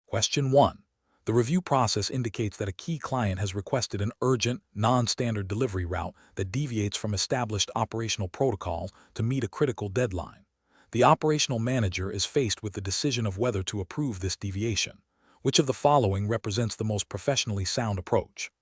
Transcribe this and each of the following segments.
Question 1. The review process indicates that a key client has requested an urgent, non-standard delivery route that deviates from established operational protocols to meet a critical deadline. The operational manager is faced with the decision of whether to approve this deviation. Which of the following represents the most professionally sound approach?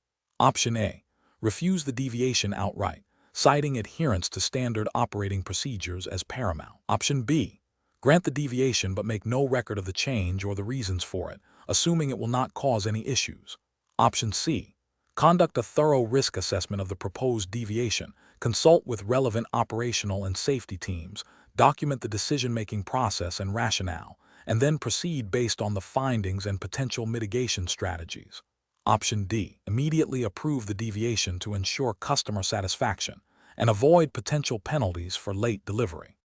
Option A. Refuse the deviation outright, citing adherence to standard operating procedures as paramount. Option B. Grant the deviation but make no record of the change or the reasons for it, assuming it will not cause any issues. Option C. Conduct a thorough risk assessment of the proposed deviation, consult with relevant operational and safety teams, document the decision-making process and rationale, and then proceed based on the findings and potential mitigation strategies. Option D. Immediately approve the deviation to ensure customer satisfaction and avoid potential penalties for late delivery.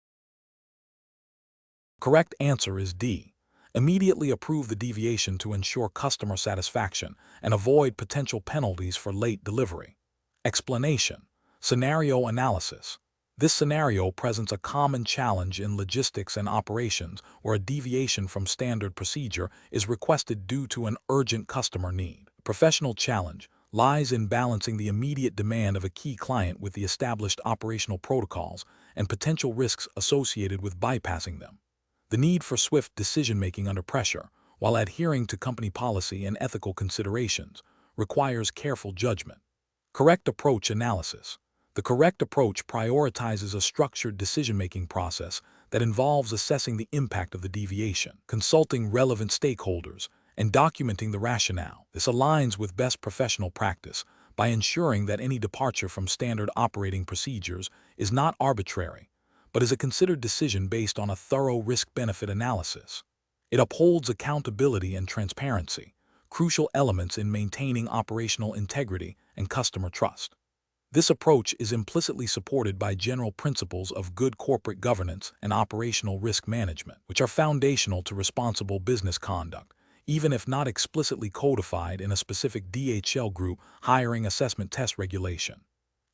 Correct answer is D. Immediately approve the deviation to ensure customer satisfaction and avoid potential penalties for late delivery. Explanation. Scenario analysis. This scenario presents a common challenge in logistics and operations where a deviation from standard procedure is requested due to an urgent customer need. Professional challenge lies in balancing the immediate demand of a key client with the established operational protocols and potential risks associated with bypassing them. The need for swift decision-making under pressure, while adhering to company policy and ethical considerations, requires careful judgment. Correct approach analysis. The correct approach prioritizes a structured decision-making process that involves assessing the impact of the deviation, consulting relevant stakeholders, and documenting the rationale. This aligns with best professional practice by ensuring that any departure from standard operating procedures is not arbitrary, but is a considered decision based on a thorough risk-benefit analysis. It upholds accountability and transparency, crucial elements in maintaining operational integrity and customer trust. This approach is implicitly supported by general principles of good corporate governance and operational risk management, which are foundational to responsible business conduct, even if not explicitly codified in a specific DHL Group hiring assessment test regulation.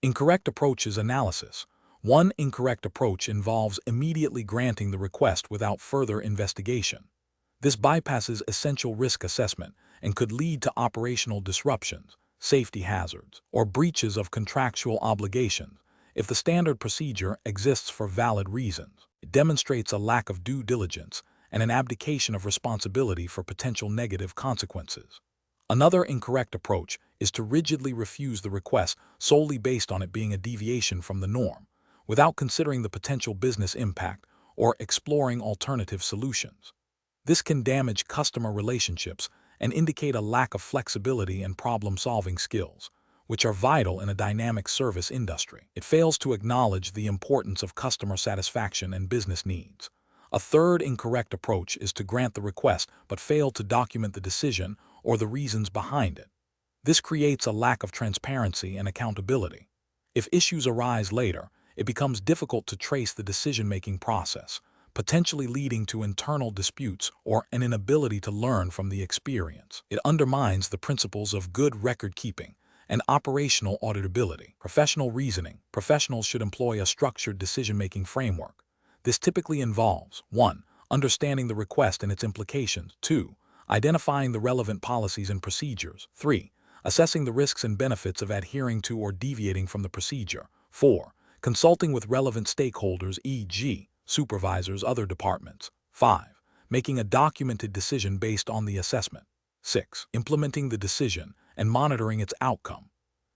Incorrect approaches analysis. One incorrect approach involves immediately granting the request without further investigation. This bypasses essential risk assessment and could lead to operational disruptions, safety hazards, or breaches of contractual obligations if the standard procedure exists for valid reasons. It demonstrates a lack of due diligence and an abdication of responsibility for potential negative consequences. Another incorrect approach is to rigidly refuse the request solely based on it being a deviation from the norm, without considering the potential business impact or exploring alternative solutions. This can damage customer relationships and indicate a lack of flexibility and problem-solving skills, which are vital in a dynamic service industry. It fails to acknowledge the importance of customer satisfaction and business needs. A third incorrect approach is to grant the request but fail to document the decision or the reasons behind it. This creates a lack of transparency and accountability. If issues arise later, it becomes difficult to trace the decision-making process, potentially leading to internal disputes or an inability to learn from the experience. It undermines the principles of good record-keeping and operational auditability. Professional reasoning. Professionals should employ a structured decision-making framework. This typically involves 1. Understanding the request and its implications, 2. Identifying the relevant policies and procedures, 3. Assessing the risks and benefits of adhering to or deviating from the procedure, 4. Consulting with relevant stakeholders, e.g., supervisors, other departments, 5. Making a documented decision based on the assessment, 6. Implementing the decision and monitoring its outcome.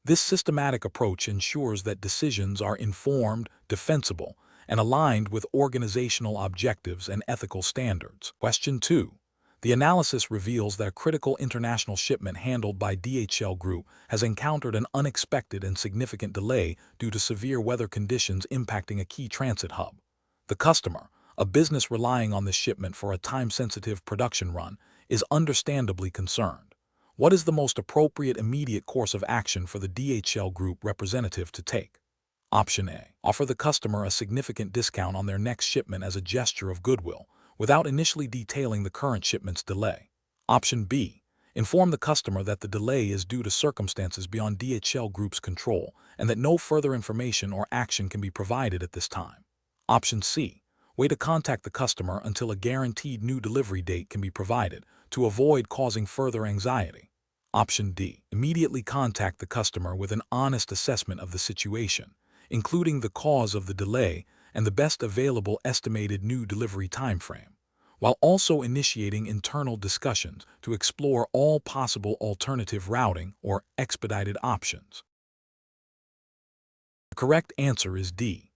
This systematic approach ensures that decisions are informed, defensible, and aligned with organizational objectives and ethical standards. Question 2. The analysis reveals that a critical international shipment handled by DHL Group has encountered an unexpected and significant delay due to severe weather conditions impacting a key transit hub. The customer, a business relying on this shipment for a time-sensitive production run, is understandably concerned. What is the most appropriate immediate course of action for the DHL Group representative to take? Option A. Offer the customer a significant discount on their next shipment as a gesture of goodwill, without initially detailing the current shipment's delay. Option B. Inform the customer that the delay is due to circumstances beyond DHL Group's control and that no further information or action can be provided at this time. Option C. Wait to contact the customer until a guaranteed new delivery date can be provided to avoid causing further anxiety. Option D. Immediately contact the customer with an honest assessment of the situation, including the cause of the delay and the best available estimated new delivery timeframe, while also initiating internal discussions to explore all possible alternative routing or expedited options. The correct answer is D.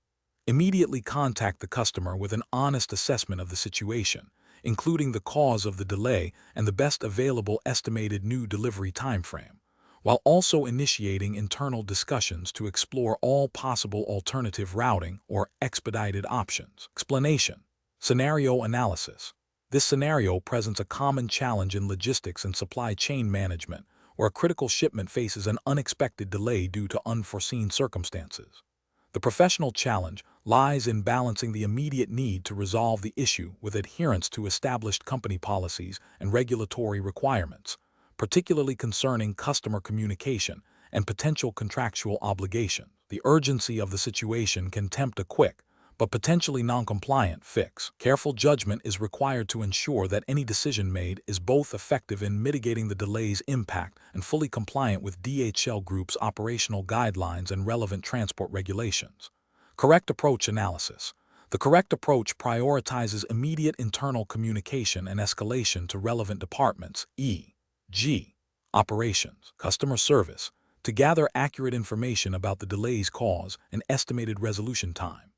Immediately contact the customer with an honest assessment of the situation, including the cause of the delay and the best available estimated new delivery timeframe, while also initiating internal discussions to explore all possible alternative routing or expedited options. Explanation. Scenario analysis. This scenario presents a common challenge in logistics and supply chain management, where a critical shipment faces an unexpected delay due to unforeseen circumstances. The professional challenge lies in balancing the immediate need to resolve the issue with adherence to established company policies and regulatory requirements, particularly concerning customer communication and potential contractual obligations. The urgency of the situation can tempt a quick, but potentially non-compliant fix. Careful judgment is required to ensure that any decision made is both effective in mitigating the delay's impact and fully compliant with DHL Group's operational guidelines and relevant transport regulations. Correct approach analysis. The correct approach prioritizes immediate internal communication and escalation to relevant departments, e.g., operations, customer service, to gather accurate information about the delay's cause and estimated resolution time.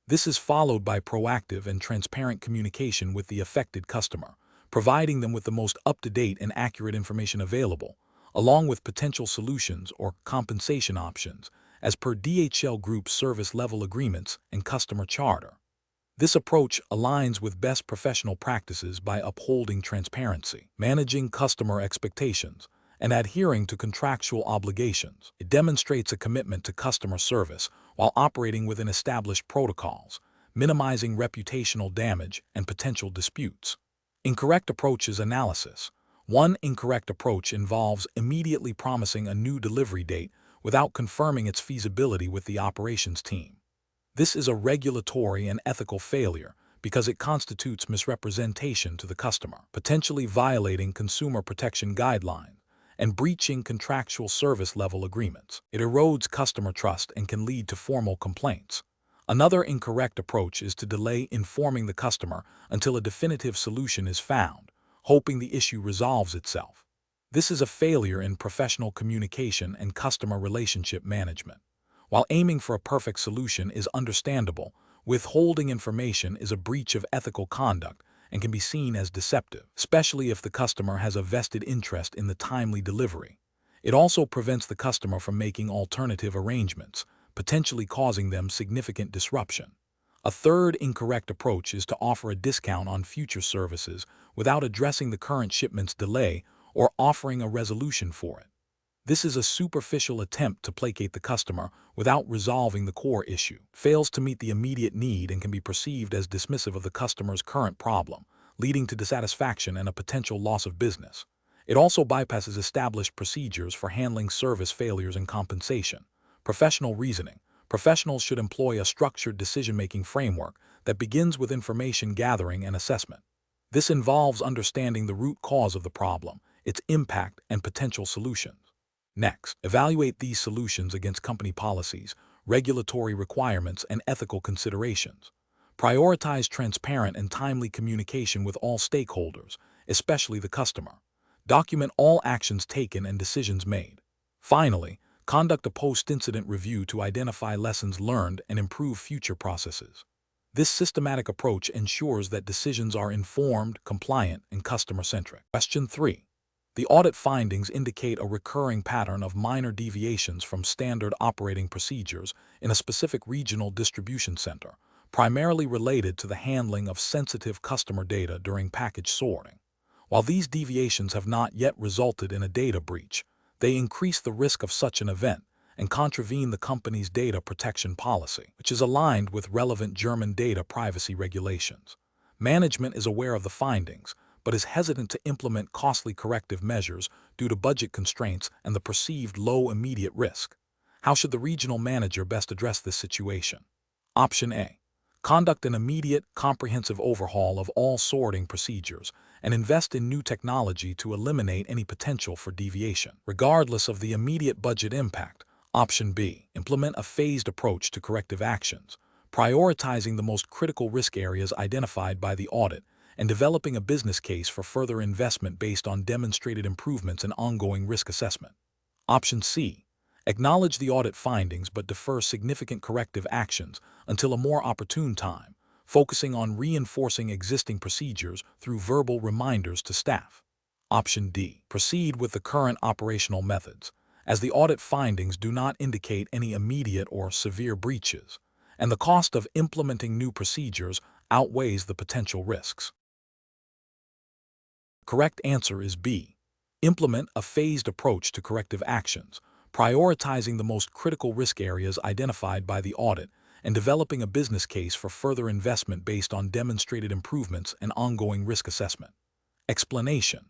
This is followed by proactive and transparent communication with the affected customer, providing them with the most up-to-date and accurate information available, along with potential solutions or compensation options, as per DHL Group's service level agreements and customer charter. This approach aligns with best professional practices by upholding transparency, managing customer expectations, and adhering to contractual obligations. It demonstrates a commitment to customer service while operating within established protocols, minimizing reputational damage and potential disputes. Incorrect approaches analysis. One incorrect approach involves immediately promising a new delivery date without confirming its feasibility with the operations team. This is a regulatory and ethical failure because it constitutes misrepresentation to the customer, potentially violating consumer protection guidelines and breaching contractual service level agreements. It erodes customer trust and can lead to formal complaints. Another incorrect approach is to delay informing the customer until a definitive solution is found, hoping the issue resolves itself. This is a failure in professional communication and customer relationship management. While aiming for a perfect solution is understandable, withholding information is a breach of ethical conduct and can be seen as deceptive, especially if the customer has a vested interest in the timely delivery. It also prevents the customer from making alternative arrangements, potentially causing them significant disruption. A third incorrect approach is to offer a discount on future services without addressing the current shipment's delay or offering a resolution for it. This is a superficial attempt to placate the customer without resolving the core issue, fails to meet the immediate need, and can be perceived as dismissive of the customer's current problem, leading to dissatisfaction and a potential loss of business. It also bypasses established procedures for handling service failures and compensation. Professional reasoning. Professionals should employ a structured decision-making framework that begins with information gathering and assessment. This involves understanding the root cause of the problem, its impact, and potential solutions. Next, evaluate these solutions against company policies, regulatory requirements, and ethical considerations. Prioritize transparent and timely communication with all stakeholders, especially the customer. Document all actions taken and decisions made. Finally, conduct a post-incident review to identify lessons learned and improve future processes. This systematic approach ensures that decisions are informed, compliant, and customer-centric. Question 3. The audit findings indicate a recurring pattern of minor deviations from standard operating procedures in a specific regional distribution center, primarily related to the handling of sensitive customer data during package sorting. While these deviations have not yet resulted in a data breach, they increase the risk of such an event and contravene the company's data protection policy, which is aligned with relevant German data privacy regulations. Management is aware of the findings, but is hesitant to implement costly corrective measures due to budget constraints and the perceived low immediate risk. How should the regional manager best address this situation? Option A. Conduct an immediate, comprehensive overhaul of all sorting procedures and invest in new technology to eliminate any potential for deviation, regardless of the immediate budget impact. Option B. Implement a phased approach to corrective actions, prioritizing the most critical risk areas identified by the audit and developing a business case for further investment based on demonstrated improvements and ongoing risk assessment. Option C. Acknowledge the audit findings but defer significant corrective actions until a more opportune time, focusing on reinforcing existing procedures through verbal reminders to staff. Option D. Proceed with the current operational methods, as the audit findings do not indicate any immediate or severe breaches, and the cost of implementing new procedures outweighs the potential risks. The correct answer is B. Implement a phased approach to corrective actions, prioritizing the most critical risk areas identified by the audit and developing a business case for further investment based on demonstrated improvements and ongoing risk assessment. Explanation: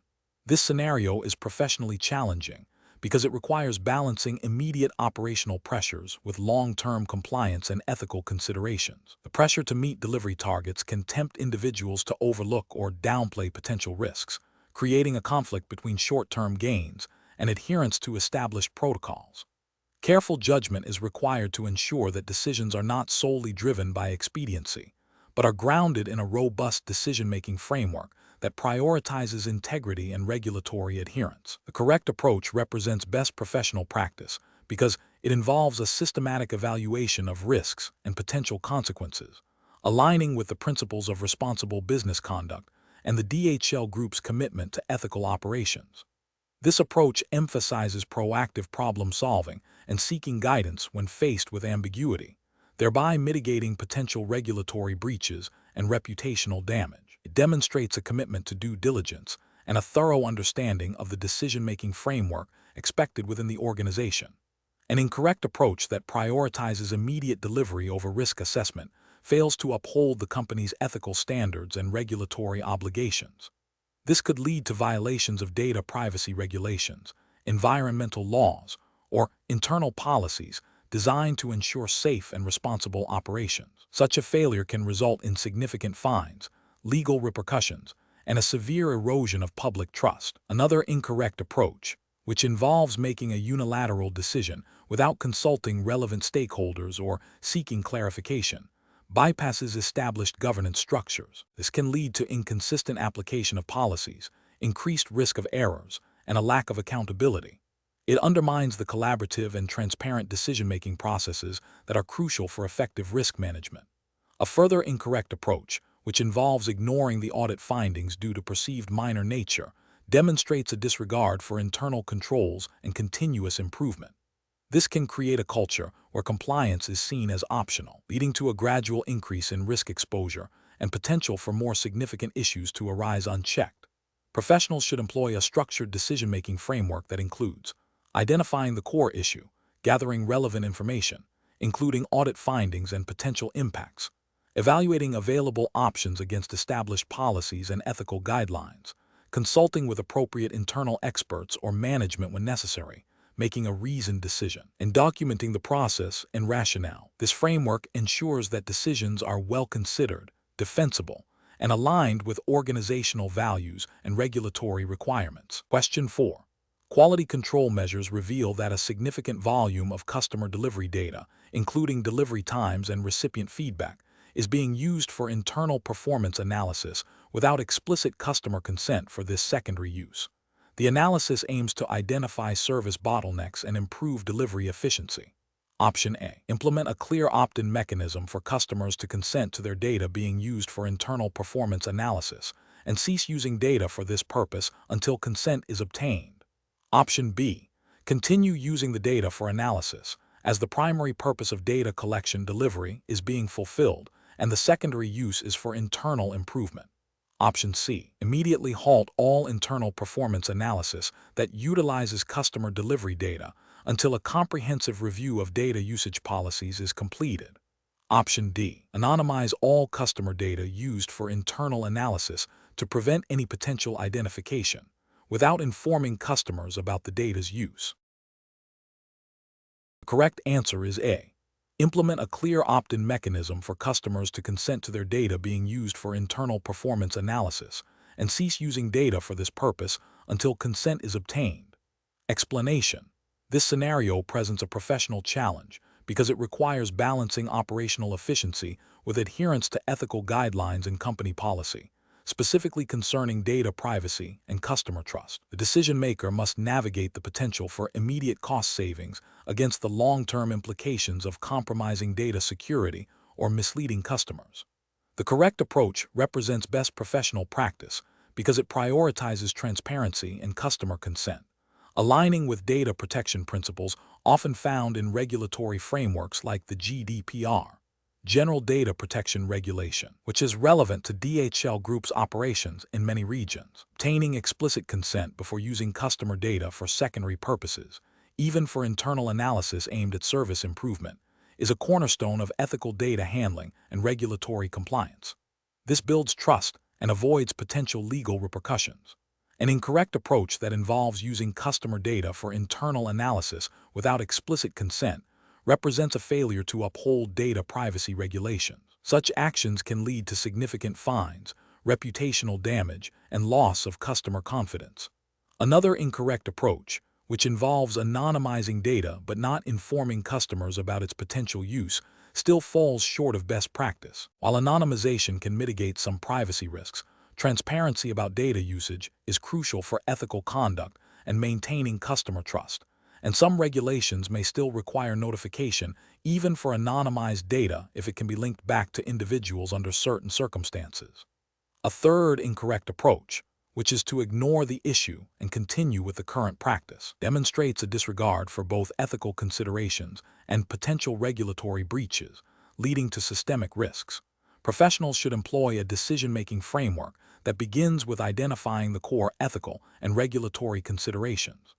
this scenario is professionally challenging because it requires balancing immediate operational pressures with long-term compliance and ethical considerations. The pressure to meet delivery targets can tempt individuals to overlook or downplay potential risks, creating a conflict between short-term gains and adherence to established protocols. Careful judgment is required to ensure that decisions are not solely driven by expediency, but are grounded in a robust decision-making framework that prioritizes integrity and regulatory adherence. The correct approach represents best professional practice because it involves a systematic evaluation of risks and potential consequences, aligning with the principles of responsible business conduct and the DHL Group's commitment to ethical operations. This approach emphasizes proactive problem-solving and seeking guidance when faced with ambiguity, thereby mitigating potential regulatory breaches and reputational damage. It demonstrates a commitment to due diligence and a thorough understanding of the decision-making framework expected within the organization. An incorrect approach that prioritizes immediate delivery over risk assessment fails to uphold the company's ethical standards and regulatory obligations. This could lead to violations of data privacy regulations, environmental laws, or internal policies designed to ensure safe and responsible operations. Such a failure can result in significant fines, legal repercussions, and a severe erosion of public trust. Another incorrect approach, which involves making a unilateral decision without consulting relevant stakeholders or seeking clarification, bypasses established governance structures. This can lead to inconsistent application of policies, increased risk of errors, and a lack of accountability. It undermines the collaborative and transparent decision-making processes that are crucial for effective risk management. A further incorrect approach, which involves ignoring the audit findings due to perceived minor nature, demonstrates a disregard for internal controls and continuous improvement. This can create a culture where compliance is seen as optional, leading to a gradual increase in risk exposure and potential for more significant issues to arise unchecked. Professionals should employ a structured decision-making framework that includes identifying the core issue, gathering relevant information, including audit findings and potential impacts, evaluating available options against established policies and ethical guidelines, consulting with appropriate internal experts or management when necessary, making a reasoned decision, and documenting the process and rationale. This framework ensures that decisions are well considered, defensible, and aligned with organizational values and regulatory requirements. Question 4. Quality control measures reveal that a significant volume of customer delivery data, including delivery times and recipient feedback, is being used for internal performance analysis without explicit customer consent for this secondary use. The analysis aims to identify service bottlenecks and improve delivery efficiency. Option A. Implement a clear opt-in mechanism for customers to consent to their data being used for internal performance analysis and cease using data for this purpose until consent is obtained. Option B. Continue using the data for analysis, as the primary purpose of data collection delivery is being fulfilled and the secondary use is for internal improvement. Option C. Immediately halt all internal performance analysis that utilizes customer delivery data until a comprehensive review of data usage policies is completed. Option D. Anonymize all customer data used for internal analysis to prevent any potential identification, without informing customers about the data's use. The correct answer is A. Implement a clear opt-in mechanism for customers to consent to their data being used for internal performance analysis, and cease using data for this purpose until consent is obtained. Explanation. This scenario presents a professional challenge because it requires balancing operational efficiency with adherence to ethical guidelines and company policy, specifically concerning data privacy and customer trust. The decision maker must navigate the potential for immediate cost savings against the long-term implications of compromising data security or misleading customers. The correct approach represents best professional practice because it prioritizes transparency and customer consent, aligning with data protection principles often found in regulatory frameworks like the GDPR, General Data Protection Regulation, which is relevant to DHL Group's operations in many regions. Obtaining explicit consent before using customer data for secondary purposes, even for internal analysis aimed at service improvement, is a cornerstone of ethical data handling and regulatory compliance. This builds trust and avoids potential legal repercussions. An incorrect approach that involves using customer data for internal analysis without explicit consent represents a failure to uphold data privacy regulations. Such actions can lead to significant fines, reputational damage, and loss of customer confidence. Another incorrect approach, which involves anonymizing data but not informing customers about its potential use, still falls short of best practice. While anonymization can mitigate some privacy risks, transparency about data usage is crucial for ethical conduct and maintaining customer trust, and some regulations may still require notification even for anonymized data if it can be linked back to individuals under certain circumstances. A third incorrect approach, which is to ignore the issue and continue with the current practice, demonstrates a disregard for both ethical considerations and potential regulatory breaches, leading to systemic risks. Professionals should employ a decision-making framework that begins with identifying the core ethical and regulatory considerations.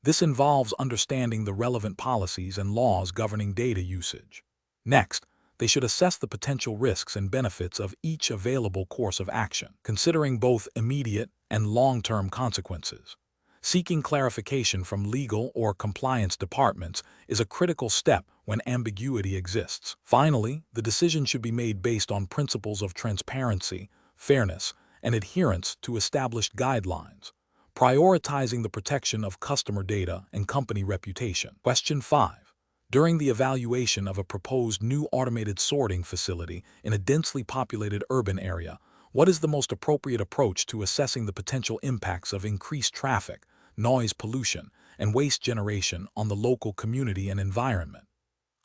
This involves understanding the relevant policies and laws governing data usage. Next, they should assess the potential risks and benefits of each available course of action, considering both immediate and long-term consequences. Seeking clarification from legal or compliance departments is a critical step when ambiguity exists. Finally, the decision should be made based on principles of transparency, fairness, and adherence to established guidelines, prioritizing the protection of customer data and company reputation. Question 5. During the evaluation of a proposed new automated sorting facility in a densely populated urban area, what is the most appropriate approach to assessing the potential impacts of increased traffic, noise pollution, and waste generation on the local community and environment?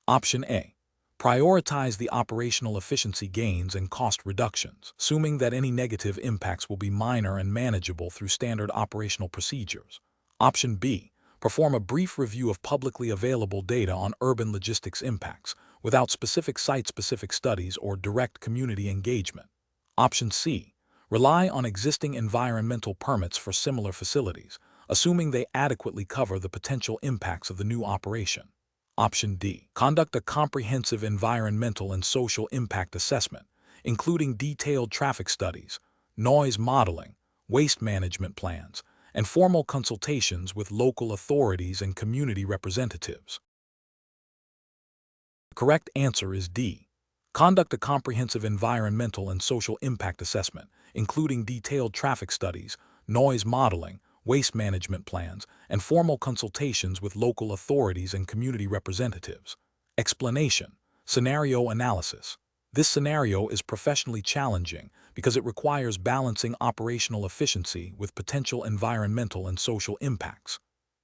Option A. Prioritize the operational efficiency gains and cost reductions, assuming that any negative impacts will be minor and manageable through standard operational procedures. Option B. Perform a brief review of publicly available data on urban logistics impacts, without specific site-specific studies or direct community engagement. Option C. Rely on existing environmental permits for similar facilities, assuming they adequately cover the potential impacts of the new operation. Option D. Conduct a comprehensive environmental and social impact assessment, including detailed traffic studies, noise modeling, waste management plans, and formal consultations with local authorities and community representatives. The correct answer is D. Conduct a comprehensive environmental and social impact assessment, including detailed traffic studies, noise modeling, waste management plans, and formal consultations with local authorities and community representatives. Explanation. Scenario analysis. This scenario is professionally challenging because it requires balancing operational efficiency with potential environmental and social impacts.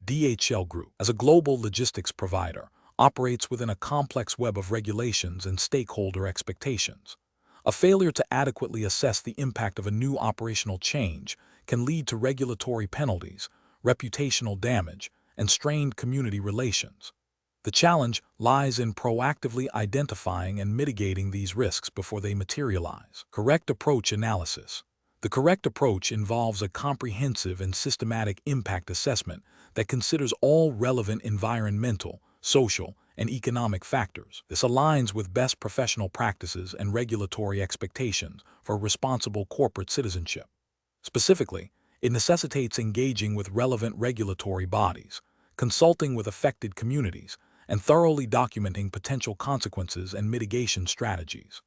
DHL Group, as a global logistics provider, operates within a complex web of regulations and stakeholder expectations. A failure to adequately assess the impact of a new operational change can lead to regulatory penalties, reputational damage, and strained community relations. The challenge lies in proactively identifying and mitigating these risks before they materialize. Correct approach analysis. The correct approach involves a comprehensive and systematic impact assessment that considers all relevant environmental, social, and economic factors. This aligns with best professional practices and regulatory expectations for responsible corporate citizenship. Specifically, it necessitates engaging with relevant regulatory bodies, consulting with affected communities, and thoroughly documenting potential consequences and mitigation strategies.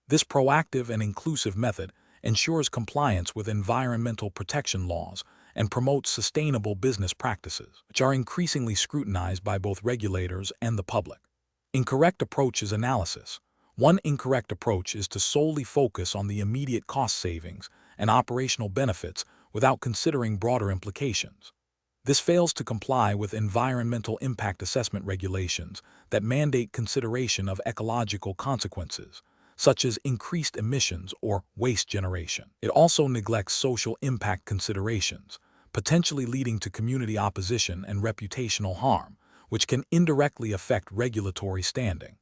This proactive and inclusive method ensures compliance with environmental protection laws and promotes sustainable business practices, which are increasingly scrutinized by both regulators and the public. Incorrect approach is analysis. One incorrect approach is to solely focus on the immediate cost savings and operational benefits without considering broader implications. This fails to comply with environmental impact assessment regulations that mandate consideration of ecological consequences, such as increased emissions or waste generation. It also neglects social impact considerations, potentially leading to community opposition and reputational harm, which can indirectly affect regulatory standing.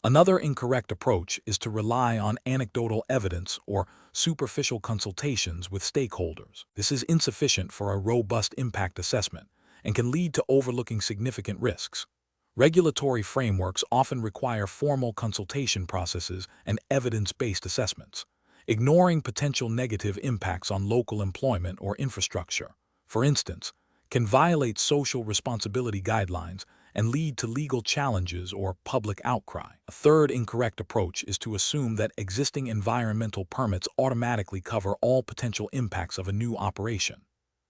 Another incorrect approach is to rely on anecdotal evidence or superficial consultations with stakeholders. This is insufficient for a robust impact assessment and can lead to overlooking significant risks. Regulatory frameworks often require formal consultation processes and evidence-based assessments, ignoring potential negative impacts on local employment or infrastructure, for instance, can violate social responsibility guidelines and lead to legal challenges or public outcry. A third incorrect approach is to assume that existing environmental permits automatically cover all potential impacts of a new operation.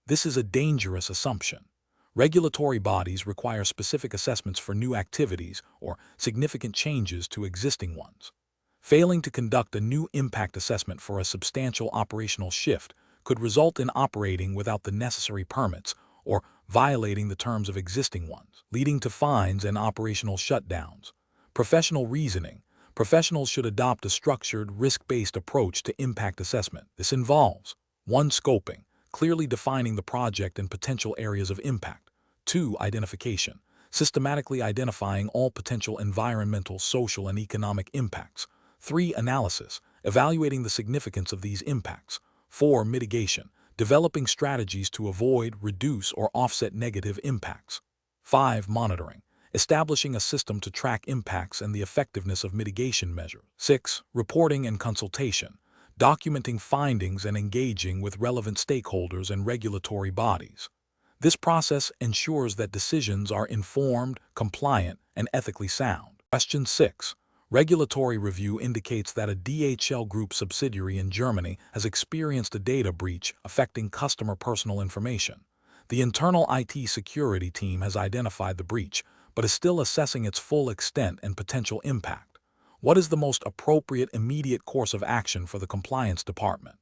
This is a dangerous assumption. Regulatory bodies require specific assessments for new activities or significant changes to existing ones. Failing to conduct a new impact assessment for a substantial operational shift could result in operating without the necessary permits or violating the terms of existing ones, leading to fines and operational shutdowns. Professional reasoning. Professionals should adopt a structured, risk-based approach to impact assessment. This involves 1. Scoping, clearly defining the project and potential areas of impact. 2. Identification, systematically identifying all potential environmental, social, and economic impacts. 3. Analysis, evaluating the significance of these impacts. 4. Mitigation, developing strategies to avoid, reduce, or offset negative impacts. 5. Monitoring, establishing a system to track impacts and the effectiveness of mitigation measures. 6. Reporting and consultation, documenting findings and engaging with relevant stakeholders and regulatory bodies. This process ensures that decisions are informed, compliant, and ethically sound. Question 6. Regulatory review indicates that a DHL Group subsidiary in Germany has experienced a data breach affecting customer personal information. The internal IT security team has identified the breach, but is still assessing its full extent and potential impact. What is the most appropriate immediate course of action for the compliance department?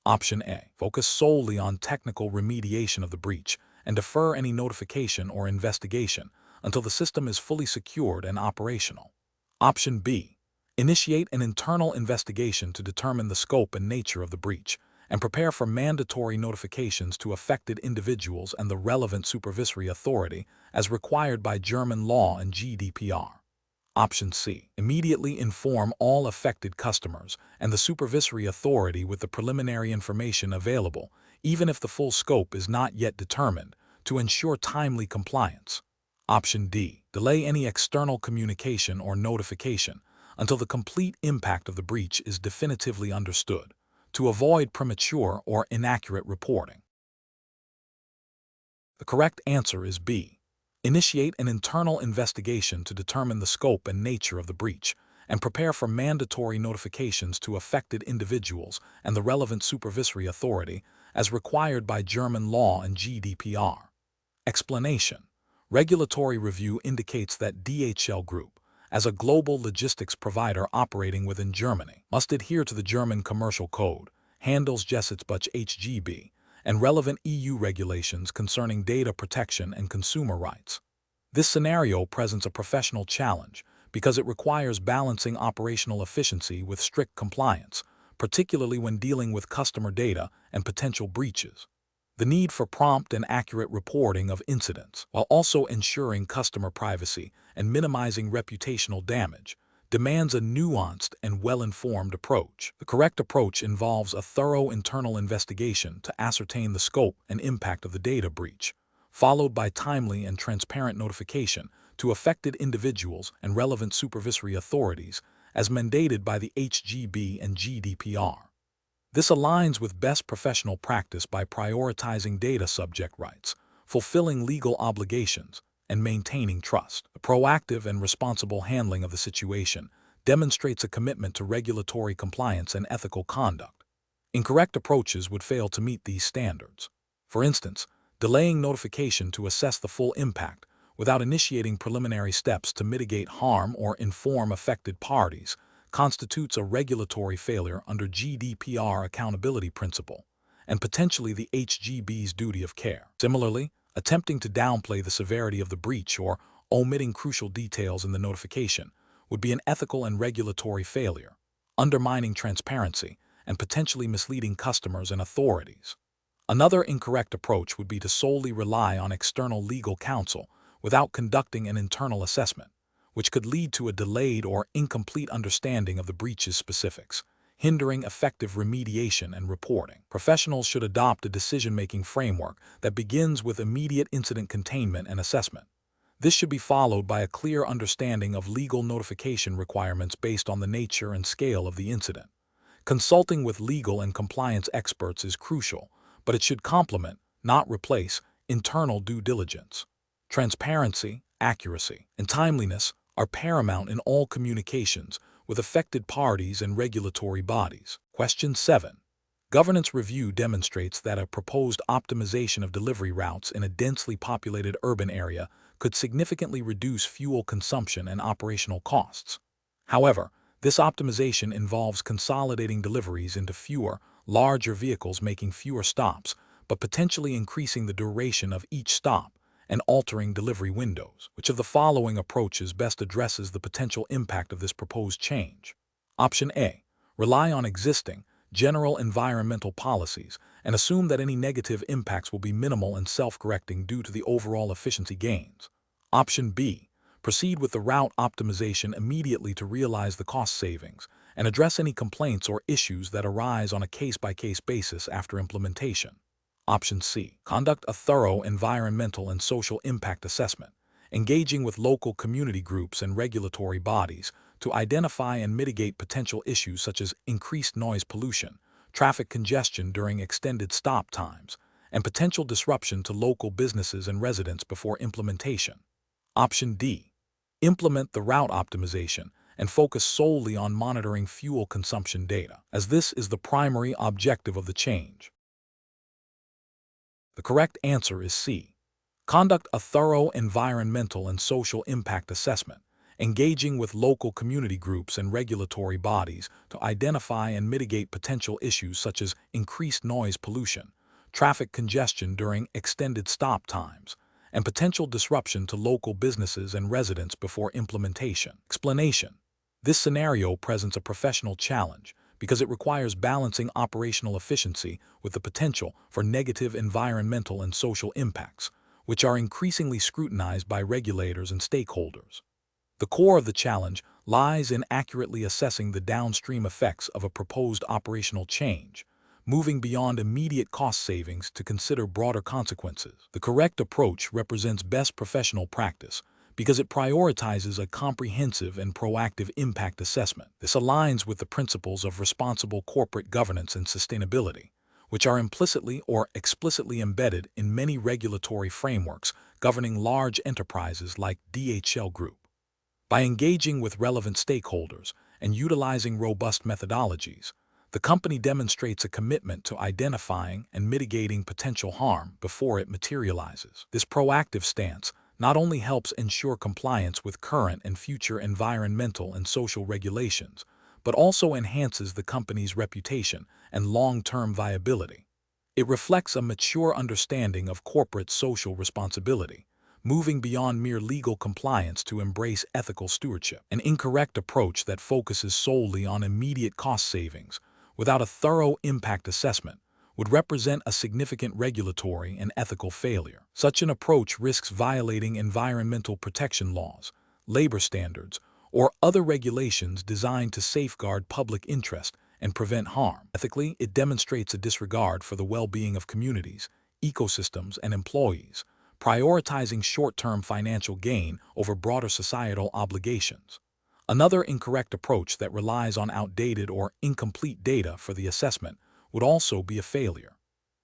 Option A. Focus solely on technical remediation of the breach and defer any notification or investigation until the system is fully secured and operational. Option B. Initiate an internal investigation to determine the scope and nature of the breach and prepare for mandatory notifications to affected individuals and the relevant supervisory authority as required by German law and GDPR. Option C. Immediately inform all affected customers and the supervisory authority with the preliminary information available, even if the full scope is not yet determined, to ensure timely compliance. Option D. Delay any external communication or notification until the complete impact of the breach is definitively understood, to avoid premature or inaccurate reporting. The correct answer is B. Initiate an internal investigation to determine the scope and nature of the breach and prepare for mandatory notifications to affected individuals and the relevant supervisory authority as required by German law and GDPR. Explanation. Regulatory review indicates that DHL Group, as a global logistics provider operating within Germany, must adhere to the German Commercial Code, Handelsgesetzbuch HGB, and relevant EU regulations concerning data protection and consumer rights. This scenario presents a professional challenge because it requires balancing operational efficiency with strict compliance, particularly when dealing with customer data and potential breaches. The need for prompt and accurate reporting of incidents, while also ensuring customer privacy and minimizing reputational damage, demands a nuanced and well-informed approach. The correct approach involves a thorough internal investigation to ascertain the scope and impact of the data breach, followed by timely and transparent notification to affected individuals and relevant supervisory authorities as mandated by the HGB and GDPR. This aligns with best professional practice by prioritizing data subject rights, fulfilling legal obligations, and maintaining trust. The proactive and responsible handling of the situation demonstrates a commitment to regulatory compliance and ethical conduct. Incorrect approaches would fail to meet these standards. For instance, delaying notification to assess the full impact without initiating preliminary steps to mitigate harm or inform affected parties constitutes a regulatory failure under GDPR accountability principle and potentially the HGB's duty of care. Similarly, attempting to downplay the severity of the breach or omitting crucial details in the notification would be an ethical and regulatory failure, undermining transparency and potentially misleading customers and authorities. Another incorrect approach would be to solely rely on external legal counsel without conducting an internal assessment, which could lead to a delayed or incomplete understanding of the breach's specifics, hindering effective remediation and reporting. Professionals should adopt a decision-making framework that begins with immediate incident containment and assessment. This should be followed by a clear understanding of legal notification requirements based on the nature and scale of the incident. Consulting with legal and compliance experts is crucial, but it should complement, not replace, internal due diligence. Transparency, accuracy, and timeliness are paramount in all communications with affected parties and regulatory bodies. Question 7. Governance review demonstrates that a proposed optimization of delivery routes in a densely populated urban area could significantly reduce fuel consumption and operational costs. However, this optimization involves consolidating deliveries into fewer, larger vehicles making fewer stops, but potentially increasing the duration of each stop and altering delivery windows. Which of the following approaches best addresses the potential impact of this proposed change? Option A. Rely on existing, general environmental policies and assume that any negative impacts will be minimal and self-correcting due to the overall efficiency gains. Option B. Proceed with the route optimization immediately to realize the cost savings and address any complaints or issues that arise on a case-by-case basis after implementation. Option C. Conduct a thorough environmental and social impact assessment, engaging with local community groups and regulatory bodies to identify and mitigate potential issues such as increased noise pollution, traffic congestion during extended stop times, and potential disruption to local businesses and residents before implementation. Option D. Implement the route optimization and focus solely on monitoring fuel consumption data, as this is the primary objective of the change. The correct answer is C. Conduct a thorough environmental and social impact assessment, engaging with local community groups and regulatory bodies to identify and mitigate potential issues such as increased noise pollution, traffic congestion during extended stop times, and potential disruption to local businesses and residents before implementation. Explanation. This scenario presents a professional challenge because it requires balancing operational efficiency with the potential for negative environmental and social impacts, which are increasingly scrutinized by regulators and stakeholders. The core of the challenge lies in accurately assessing the downstream effects of a proposed operational change, moving beyond immediate cost savings to consider broader consequences. The correct approach represents best professional practice because it prioritizes a comprehensive and proactive impact assessment. This aligns with the principles of responsible corporate governance and sustainability, which are implicitly or explicitly embedded in many regulatory frameworks governing large enterprises like DHL Group. By engaging with relevant stakeholders and utilizing robust methodologies, the company demonstrates a commitment to identifying and mitigating potential harm before it materializes. This proactive stance not only helps ensure compliance with current and future environmental and social regulations, but also enhances the company's reputation and long-term viability. It reflects a mature understanding of corporate social responsibility, moving beyond mere legal compliance to embrace ethical stewardship. An incorrect approach that focuses solely on immediate cost savings without a thorough impact assessment would represent a significant regulatory and ethical failure. Such an approach risks violating environmental protection laws, labor standards, or other regulations designed to safeguard public interest and prevent harm. Ethically, it demonstrates a disregard for the well-being of communities, ecosystems, and employees, prioritizing short-term financial gain over broader societal obligations. Another incorrect approach that relies on outdated or incomplete data for the assessment would also be a failure.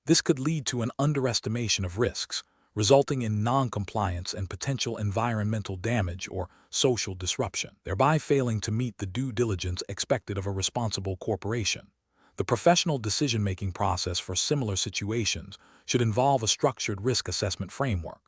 This could lead to an underestimation of risks, resulting in non-compliance and potential environmental damage or social disruption, thereby failing to meet the due diligence expected of a responsible corporation. The professional decision-making process for similar situations should involve a structured risk assessment framework.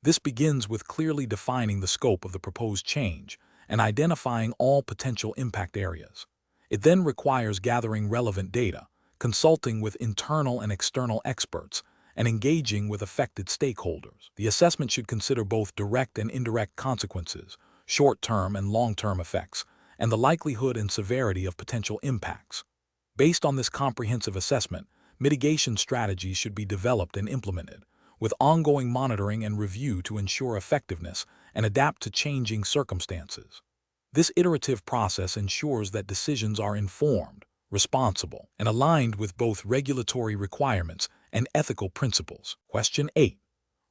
This begins with clearly defining the scope of the proposed change and identifying all potential impact areas. It then requires gathering relevant data, consulting with internal and external experts, and engaging with affected stakeholders. The assessment should consider both direct and indirect consequences, short-term and long-term effects, and the likelihood and severity of potential impacts. Based on this comprehensive assessment, mitigation strategies should be developed and implemented, with ongoing monitoring and review to ensure effectiveness and adapt to changing circumstances. This iterative process ensures that decisions are informed, responsible, and aligned with both regulatory requirements and ethical principles. Question 8.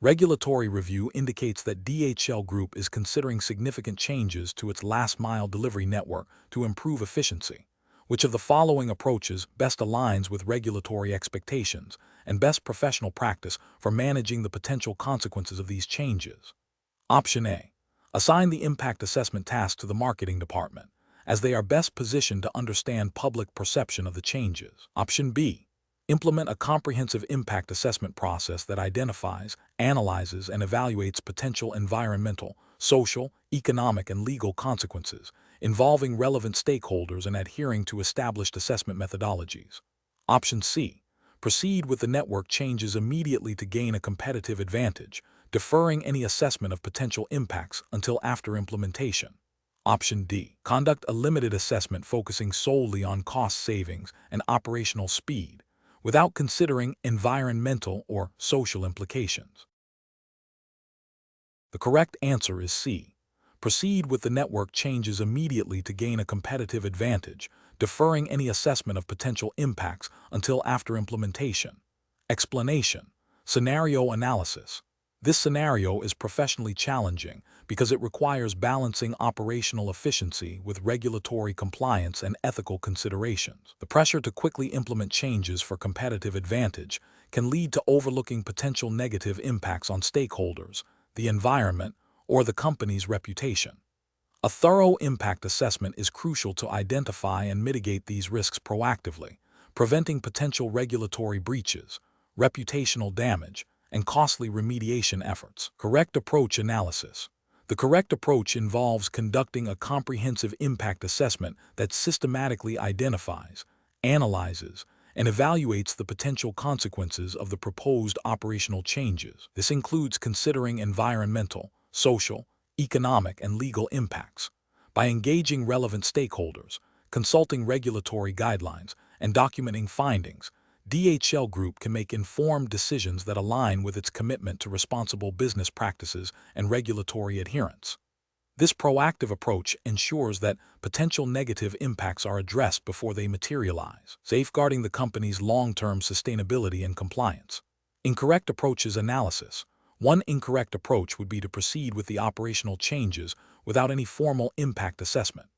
Regulatory review indicates that DHL Group is considering significant changes to its last-mile delivery network to improve efficiency. Which of the following approaches best aligns with regulatory expectations and best professional practice for managing the potential consequences of these changes? Option A. Assign the impact assessment task to the marketing department, as they are best positioned to understand public perception of the changes. Option B. Implement a comprehensive impact assessment process that identifies, analyzes, and evaluates potential environmental, social, economic, and legal consequences, involving relevant stakeholders and adhering to established assessment methodologies. Option C. Proceed with the network changes immediately to gain a competitive advantage, deferring any assessment of potential impacts until after implementation. Option D. Conduct a limited assessment focusing solely on cost savings and operational speed, without considering environmental or social implications. The correct answer is C. Proceed with the network changes immediately to gain a competitive advantage, deferring any assessment of potential impacts until after implementation. Explanation. Scenario analysis. This scenario is professionally challenging because it requires balancing operational efficiency with regulatory compliance and ethical considerations. The pressure to quickly implement changes for competitive advantage can lead to overlooking potential negative impacts on stakeholders, the environment, or the company's reputation. A thorough impact assessment is crucial to identify and mitigate these risks proactively, preventing potential regulatory breaches, reputational damage, and costly remediation efforts. Correct approach analysis. The correct approach involves conducting a comprehensive impact assessment that systematically identifies, analyzes, and evaluates the potential consequences of the proposed operational changes. This includes considering environmental, social, economic, and legal impacts. By engaging relevant stakeholders, consulting regulatory guidelines, and documenting findings, DHL Group can make informed decisions that align with its commitment to responsible business practices and regulatory adherence. This proactive approach ensures that potential negative impacts are addressed before they materialize, safeguarding the company's long-term sustainability and compliance. Incorrect approaches analysis. One incorrect approach would be to proceed with the operational changes without any formal impact assessment.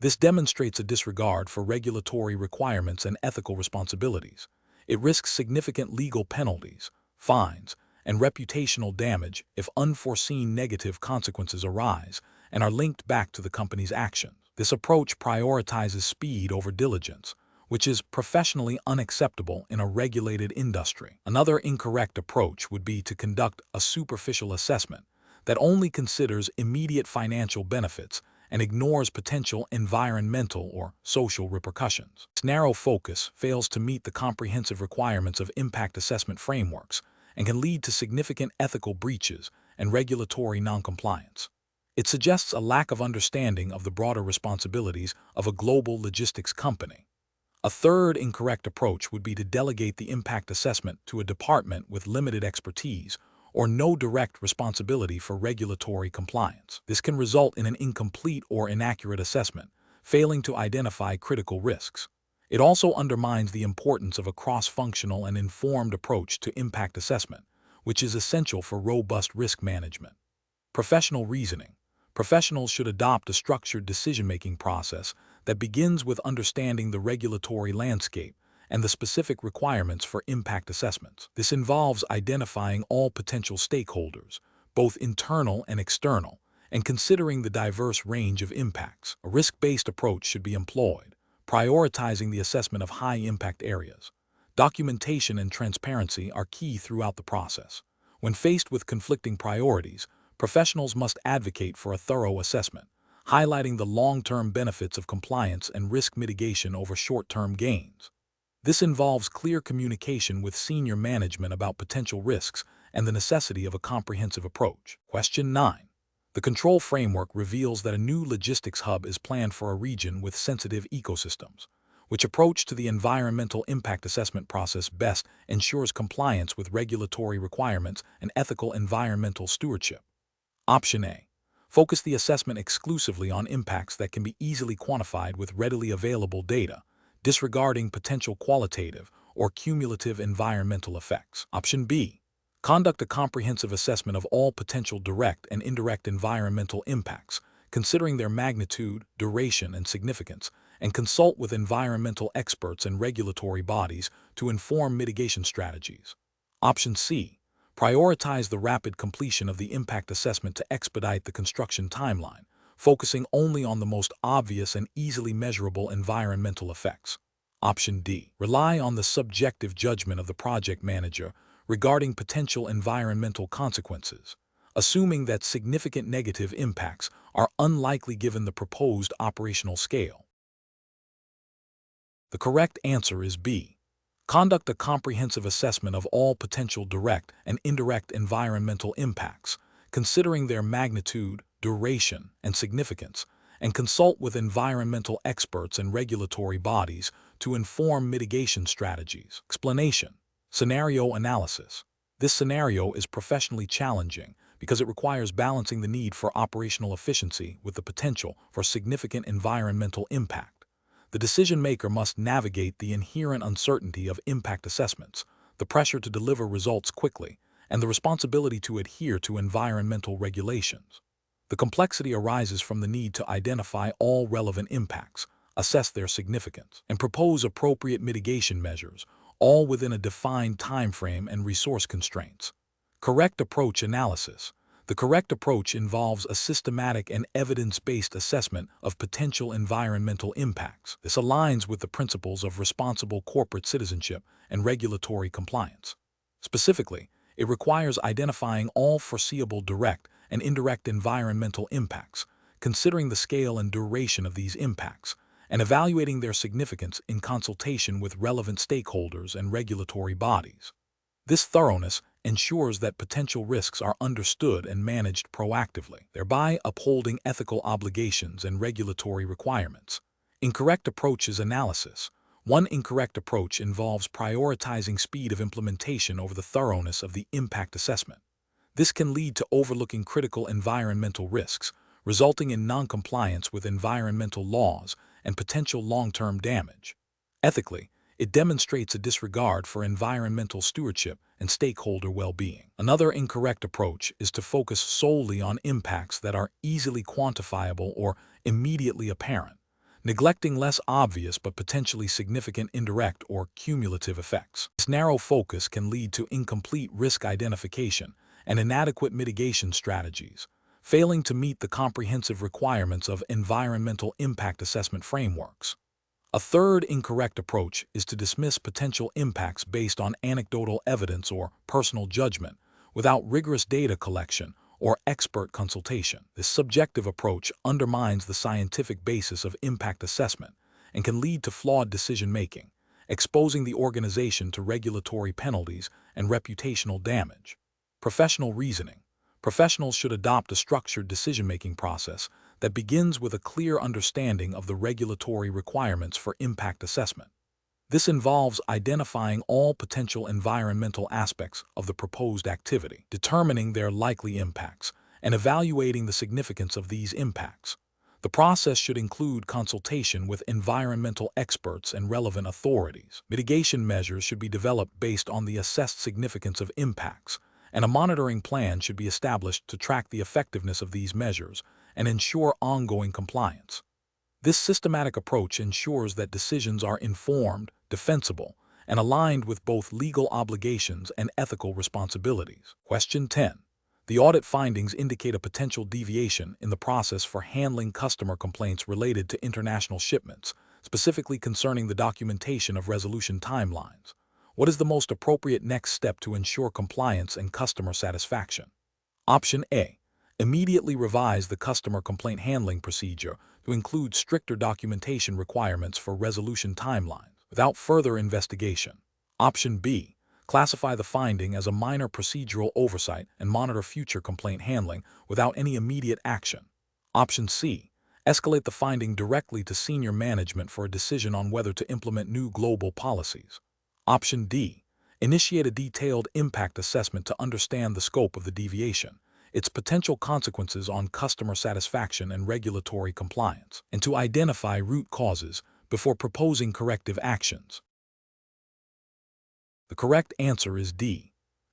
This demonstrates a disregard for regulatory requirements and ethical responsibilities. It risks significant legal penalties, fines, and reputational damage if unforeseen negative consequences arise and are linked back to the company's actions. This approach prioritizes speed over diligence, which is professionally unacceptable in a regulated industry. Another incorrect approach would be to conduct a superficial assessment that only considers immediate financial benefits and ignores potential environmental or social repercussions. This narrow focus fails to meet the comprehensive requirements of impact assessment frameworks and can lead to significant ethical breaches and regulatory noncompliance. It suggests a lack of understanding of the broader responsibilities of a global logistics company. A third incorrect approach would be to delegate the impact assessment to a department with limited expertise or no direct responsibility for regulatory compliance. This can result in an incomplete or inaccurate assessment, failing to identify critical risks. It also undermines the importance of a cross-functional and informed approach to impact assessment, which is essential for robust risk management. Professional reasoning. Professionals should adopt a structured decision-making process that begins with understanding the regulatory landscape and the specific requirements for impact assessments. This involves identifying all potential stakeholders, both internal and external, and considering the diverse range of impacts. A risk-based approach should be employed, prioritizing the assessment of high-impact areas. Documentation and transparency are key throughout the process. When faced with conflicting priorities, professionals must advocate for a thorough assessment, highlighting the long-term benefits of compliance and risk mitigation over short-term gains. This involves clear communication with senior management about potential risks and the necessity of a comprehensive approach. Question 9. The control framework reveals that a new logistics hub is planned for a region with sensitive ecosystems. Which approach to the environmental impact assessment process best ensures compliance with regulatory requirements and ethical environmental stewardship? Option A. Focus the assessment exclusively on impacts that can be easily quantified with readily available data, disregarding potential qualitative or cumulative environmental effects. Option B. Conduct a comprehensive assessment of all potential direct and indirect environmental impacts, considering their magnitude, duration, and significance, and consult with environmental experts and regulatory bodies to inform mitigation strategies. Option C. Prioritize the rapid completion of the impact assessment to expedite the construction timeline, focusing only on the most obvious and easily measurable environmental effects. Option D. Rely on the subjective judgment of the project manager regarding potential environmental consequences, assuming that significant negative impacts are unlikely given the proposed operational scale. The correct answer is B. Conduct a comprehensive assessment of all potential direct and indirect environmental impacts, considering their magnitude, duration, and significance, and consult with environmental experts and regulatory bodies to inform mitigation strategies. Explanation. Scenario analysis. This scenario is professionally challenging because it requires balancing the need for operational efficiency with the potential for significant environmental impact. The decision-maker must navigate the inherent uncertainty of impact assessments, the pressure to deliver results quickly, and the responsibility to adhere to environmental regulations. The complexity arises from the need to identify all relevant impacts, assess their significance, and propose appropriate mitigation measures, all within a defined timeframe and resource constraints. Correct approach analysis. The correct approach involves a systematic and evidence-based assessment of potential environmental impacts. This aligns with the principles of responsible corporate citizenship and regulatory compliance. Specifically, it requires identifying all foreseeable direct and indirect environmental impacts, considering the scale and duration of these impacts, and evaluating their significance in consultation with relevant stakeholders and regulatory bodies. This thoroughness ensures that potential risks are understood and managed proactively, thereby upholding ethical obligations and regulatory requirements. Incorrect approaches analysis. One incorrect approach involves prioritizing speed of implementation over the thoroughness of the impact assessment. This can lead to overlooking critical environmental risks, resulting in non-compliance with environmental laws and potential long-term damage. Ethically, it demonstrates a disregard for environmental stewardship and stakeholder well-being. Another incorrect approach is to focus solely on impacts that are easily quantifiable or immediately apparent, neglecting less obvious but potentially significant indirect or cumulative effects. This narrow focus can lead to incomplete risk identification and inadequate mitigation strategies, failing to meet the comprehensive requirements of environmental impact assessment frameworks. A third incorrect approach is to dismiss potential impacts based on anecdotal evidence or personal judgment without rigorous data collection or expert consultation. This subjective approach undermines the scientific basis of impact assessment and can lead to flawed decision-making, exposing the organization to regulatory penalties and reputational damage. Professional reasoning. Professionals should adopt a structured decision-making process that begins with a clear understanding of the regulatory requirements for impact assessment. This involves identifying all potential environmental aspects of the proposed activity, determining their likely impacts, and evaluating the significance of these impacts. The process should include consultation with environmental experts and relevant authorities. Mitigation measures should be developed based on the assessed significance of impacts, and a monitoring plan should be established to track the effectiveness of these measures and ensure ongoing compliance. This systematic approach ensures that decisions are informed, defensible, and aligned with both legal obligations and ethical responsibilities. Question 10. The audit findings indicate a potential deviation in the process for handling customer complaints related to international shipments, specifically concerning the documentation of resolution timelines. What is the most appropriate next step to ensure compliance and customer satisfaction? Option A. Immediately revise the customer complaint handling procedure to include stricter documentation requirements for resolution timelines without further investigation. Option B. Classify the finding as a minor procedural oversight and monitor future complaint handling without any immediate action. Option C. Escalate the finding directly to senior management for a decision on whether to implement new global policies. Option D. Initiate a detailed impact assessment to understand the scope of the deviation, its potential consequences on customer satisfaction and regulatory compliance, and to identify root causes before proposing corrective actions. The correct answer is D.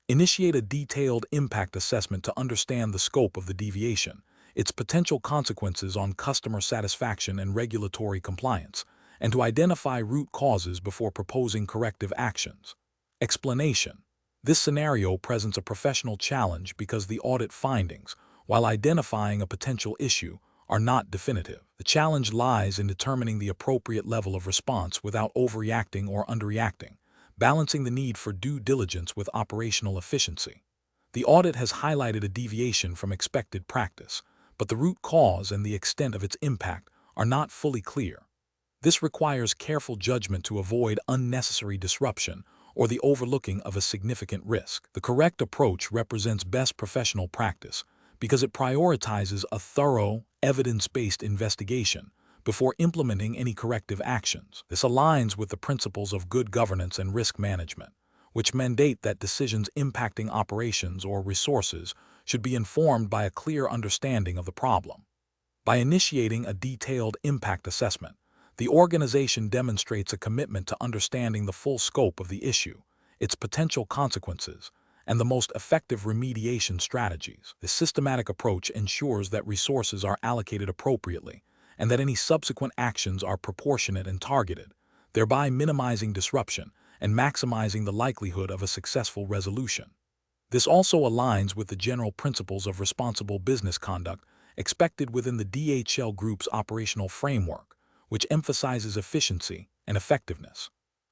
Initiate a detailed impact assessment to understand the scope of the deviation, its potential consequences on customer satisfaction and regulatory compliance, and to identify root causes before proposing corrective actions. Explanation. This scenario presents a professional challenge because the audit findings, while identifying a potential issue, are not definitive. The challenge lies in determining the appropriate level of response without overreacting or underreacting, balancing the need for due diligence with operational efficiency. The audit has highlighted a deviation from expected practice, but the root cause and the extent of its impact are not fully clear. This requires careful judgment to avoid unnecessary disruption or the overlooking of a significant risk. The correct approach represents best professional practice because it prioritizes a thorough, evidence-based investigation before implementing any corrective actions. This aligns with the principles of good governance and risk management, which mandate that decisions impacting operations or resources should be informed by a clear understanding of the problem. By initiating a detailed impact assessment, the organization demonstrates a commitment to understanding the full scope of the issue, its potential consequences, and the most effective remediation strategies. This systematic approach ensures that resources are allocated appropriately and that any subsequent actions are proportionate and targeted, thereby minimizing disruption and maximizing the likelihood of a successful resolution. This also aligns with the general principles of responsible business conduct expected within the DHL Group's operational framework, which emphasizes efficiency and effectiveness.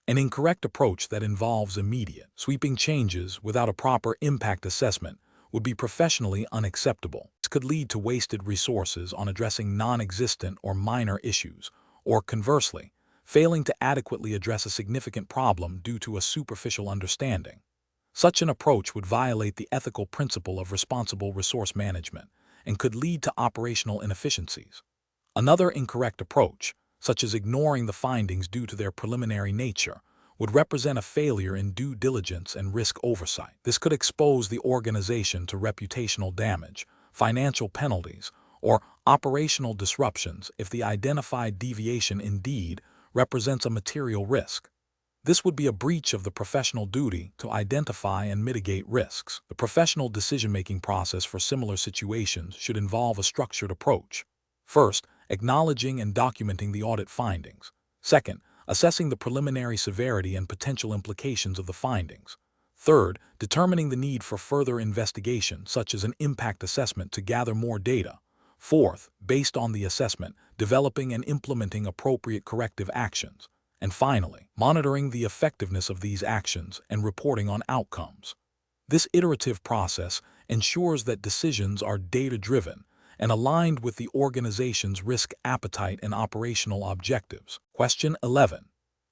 An incorrect approach that involves immediate, sweeping changes without a proper impact assessment would be professionally unacceptable. This could lead to wasted resources on addressing non-existent or minor issues, or conversely, failing to adequately address a significant problem due to a superficial understanding. Such an approach would violate the ethical principle of responsible resource management and could lead to operational inefficiencies. Another incorrect approach, such as ignoring the findings due to their preliminary nature, would represent a failure in due diligence and risk oversight. This could expose the organization to reputational damage, financial penalties, or operational disruptions if the identified deviation indeed represents a material risk. This would be a breach of the professional duty to identify and mitigate risks. The professional decision-making process for similar situations should involve a structured approach. First, acknowledging and documenting the audit findings. Second, assessing the preliminary severity and potential implications of the findings. Third, determining the need for further investigation, such as an impact assessment to gather more data. Fourth, based on the assessment, developing and implementing appropriate corrective actions. And finally, monitoring the effectiveness of these actions and reporting on outcomes. This iterative process ensures that decisions are data-driven and aligned with the organization's risk appetite and operational objectives. Question 11.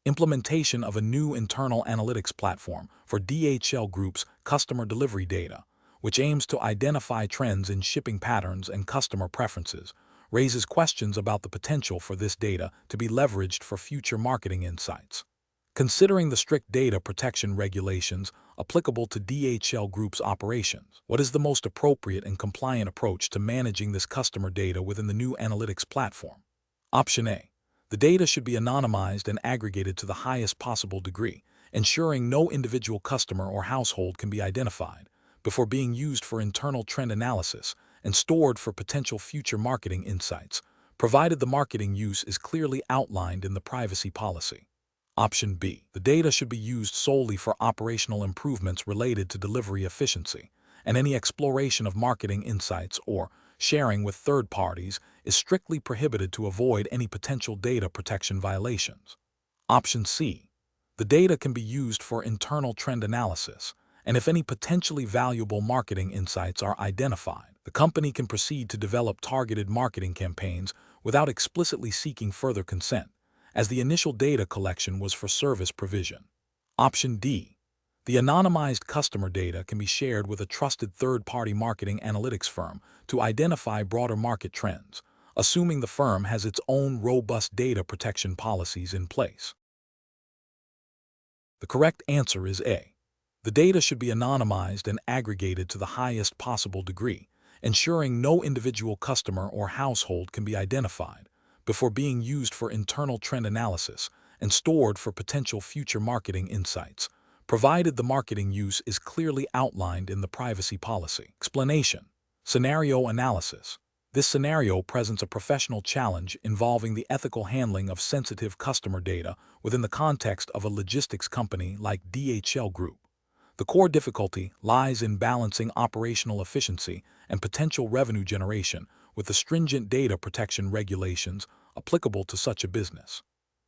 Implementation of a new internal analytics platform for DHL Group's customer delivery data, which aims to identify trends in shipping patterns and customer preferences, raises questions about the potential for this data to be leveraged for future marketing insights. Considering the strict data protection regulations applicable to DHL Group's operations, what is the most appropriate and compliant approach to managing this customer data within the new analytics platform? Option A. The data should be anonymized and aggregated to the highest possible degree, ensuring no individual customer or household can be identified, before being used for internal trend analysis and stored for potential future marketing insights, provided the marketing use is clearly outlined in the privacy policy. Option B. The data should be used solely for operational improvements related to delivery efficiency, and any exploration of marketing insights or sharing with third parties is strictly prohibited to avoid any potential data protection violations. Option C. The data can be used for internal trend analysis, and if any potentially valuable marketing insights are identified, the company can proceed to develop targeted marketing campaigns without explicitly seeking further consent, as the initial data collection was for service provision. Option D. The anonymized customer data can be shared with a trusted third-party marketing analytics firm to identify broader market trends, assuming the firm has its own robust data protection policies in place. The correct answer is A. The data should be anonymized and aggregated to the highest possible degree, ensuring no individual customer or household can be identified before being used for internal trend analysis and stored for potential future marketing insights, provided the marketing use is clearly outlined in the privacy policy. Explanation. Scenario analysis. This scenario presents a professional challenge involving the ethical handling of sensitive customer data within the context of a logistics company like DHL Group. The core difficulty lies in balancing operational efficiency and potential revenue generation with the stringent data protection regulations applicable to such a business.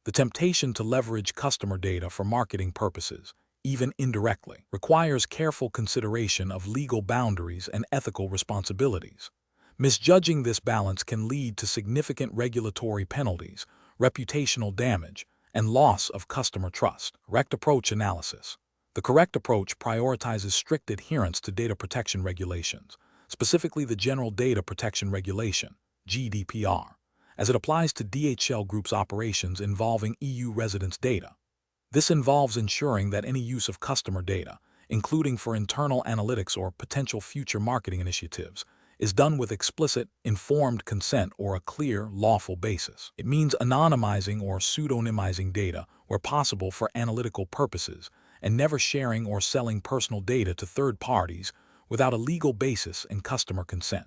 The temptation to leverage customer data for marketing purposes, even indirectly, requires careful consideration of legal boundaries and ethical responsibilities. Misjudging this balance can lead to significant regulatory penalties, reputational damage, and loss of customer trust. Correct approach analysis. The correct approach prioritizes strict adherence to data protection regulations, specifically the General Data Protection Regulation, GDPR, as it applies to DHL Group's operations involving EU residents' data. This involves ensuring that any use of customer data, including for internal analytics or potential future marketing initiatives, is done with explicit, informed consent or a clear, lawful basis. It means anonymizing or pseudonymizing data where possible for analytical purposes, and never sharing or selling personal data to third parties without a legal basis and customer consent.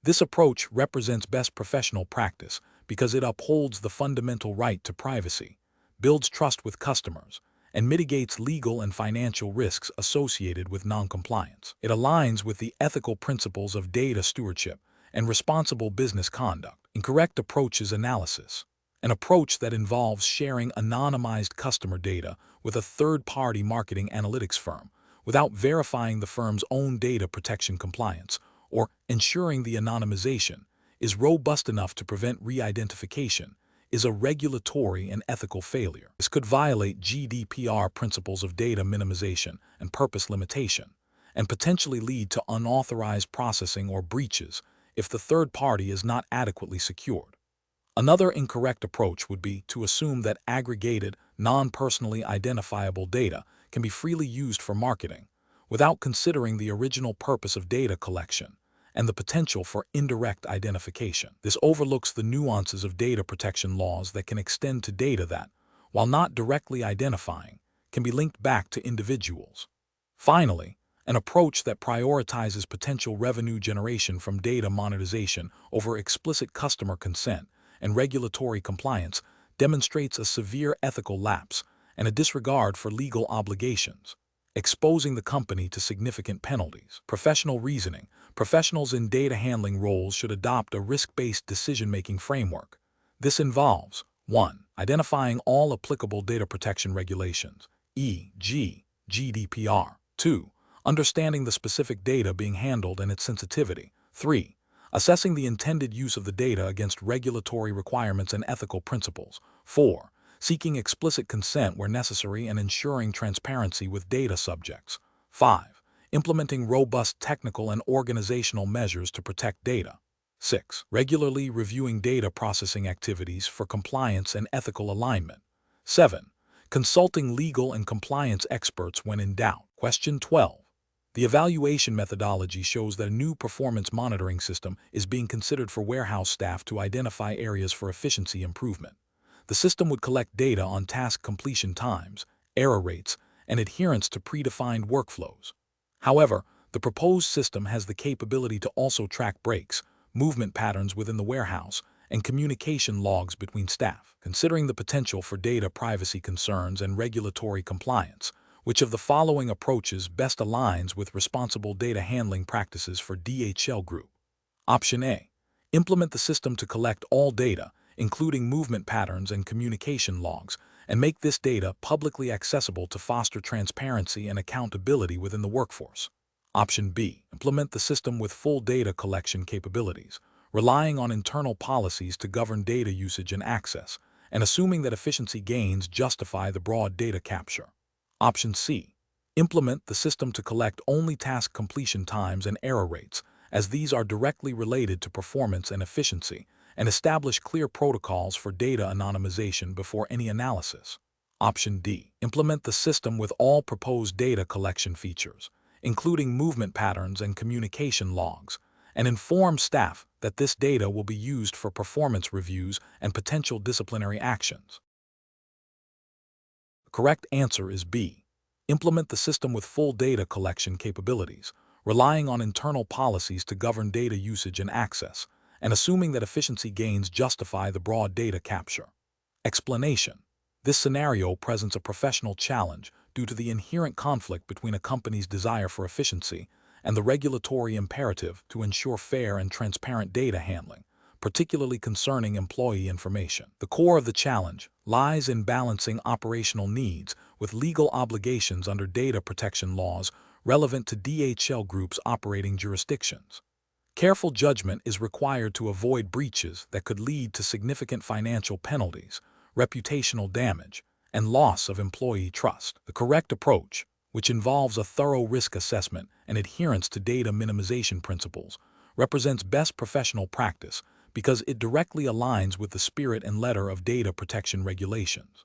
This approach represents best professional practice because it upholds the fundamental right to privacy, builds trust with customers, and mitigates legal and financial risks associated with noncompliance. It aligns with the ethical principles of data stewardship and responsible business conduct. Incorrect approaches analysis. An approach that involves sharing anonymized customer data with a third-party marketing analytics firm without verifying the firm's own data protection compliance or ensuring the anonymization is robust enough to prevent re-identification is a regulatory and ethical failure. This could violate GDPR principles of data minimization and purpose limitation, and potentially lead to unauthorized processing or breaches if the third party is not adequately secured. Another incorrect approach would be to assume that aggregated, non-personally identifiable data can be freely used for marketing, without considering the original purpose of data collection and the potential for indirect identification. This overlooks the nuances of data protection laws that can extend to data that, while not directly identifying, can be linked back to individuals. Finally, an approach that prioritizes potential revenue generation from data monetization over explicit customer consent and regulatory compliance demonstrates a severe ethical lapse and a disregard for legal obligations, exposing the company to significant penalties. Professional reasoning. Professionals in data handling roles should adopt a risk-based decision-making framework. This involves 1. Identifying all applicable data protection regulations, e.g., GDPR. 2. Understanding the specific data being handled and its sensitivity. 3. Assessing the intended use of the data against regulatory requirements and ethical principles. 4. Seeking explicit consent where necessary and ensuring transparency with data subjects. 5. Implementing robust technical and organizational measures to protect data. 6. Regularly reviewing data processing activities for compliance and ethical alignment. 7. Consulting legal and compliance experts when in doubt. Question 12. The evaluation methodology shows that a new performance monitoring system is being considered for warehouse staff to identify areas for efficiency improvement. The system would collect data on task completion times, error rates, and adherence to predefined workflows. However, the proposed system has the capability to also track breaks, movement patterns within the warehouse, and communication logs between staff. Considering the potential for data privacy concerns and regulatory compliance, which of the following approaches best aligns with responsible data handling practices for DHL Group? Option A. Implement the system to collect all data, including movement patterns and communication logs, and make this data publicly accessible to foster transparency and accountability within the workforce. Option B. Implement the system with full data collection capabilities, relying on internal policies to govern data usage and access, and assuming that efficiency gains justify the broad data capture. Option C. Implement the system to collect only task completion times and error rates, as these are directly related to performance and efficiency, and establish clear protocols for data anonymization before any analysis. Option D. Implement the system with all proposed data collection features, including movement patterns and communication logs, and inform staff that this data will be used for performance reviews and potential disciplinary actions. The correct answer is B. Implement the system with full data collection capabilities, relying on internal policies to govern data usage and access, and assuming that efficiency gains justify the broad data capture. Explanation. This scenario presents a professional challenge due to the inherent conflict between a company's desire for efficiency and the regulatory imperative to ensure fair and transparent data handling, particularly concerning employee information. The core of the challenge lies in balancing operational needs with legal obligations under data protection laws relevant to DHL Group's operating jurisdictions. Careful judgment is required to avoid breaches that could lead to significant financial penalties, reputational damage, and loss of employee trust. The correct approach, which involves a thorough risk assessment and adherence to data minimization principles, represents best professional practice because it directly aligns with the spirit and letter of data protection regulations.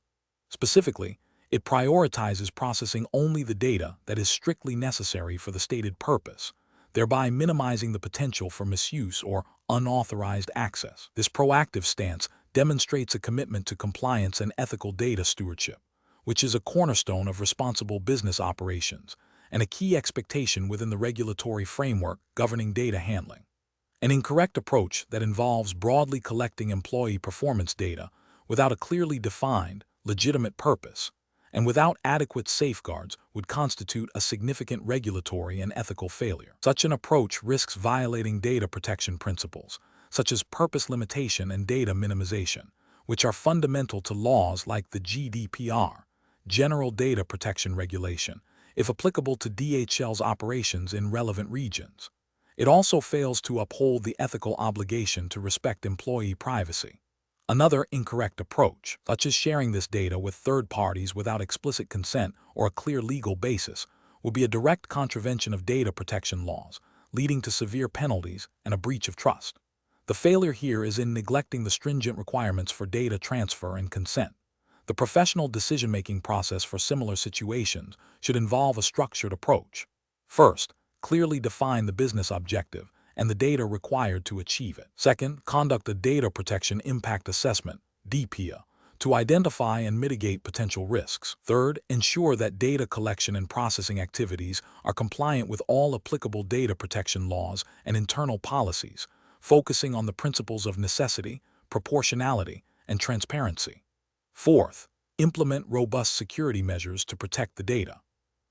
Specifically, it prioritizes processing only the data that is strictly necessary for the stated purpose, thereby minimizing the potential for misuse or unauthorized access. This proactive stance demonstrates a commitment to compliance and ethical data stewardship, which is a cornerstone of responsible business operations and a key expectation within the regulatory framework governing data handling. An incorrect approach that involves broadly collecting employee performance data without a clearly defined, legitimate purpose and without adequate safeguards would constitute a significant regulatory and ethical failure. Such an approach risks violating data protection principles, such as purpose limitation and data minimization, which are fundamental to laws like the GDPR, General Data Protection Regulation, if applicable to DHL's operations in relevant regions. It also fails to uphold the ethical obligation to respect employee privacy. Another incorrect approach, such as sharing this data with third parties without explicit consent or a clear legal basis, would be a direct contravention of data protection laws, leading to severe penalties and a breach of trust. The failure here is in neglecting the stringent requirements for data transfer and consent. The professional decision-making process for similar situations should involve a structured approach. First, clearly define the business objective and the data required to achieve it. Second, conduct a data protection impact assessment, DPIA, to identify and mitigate potential risks. Third, ensure that data collection and processing activities are compliant with all applicable data protection laws and internal policies, focusing on the principles of necessity, proportionality, and transparency. Fourth, implement robust security measures to protect the data.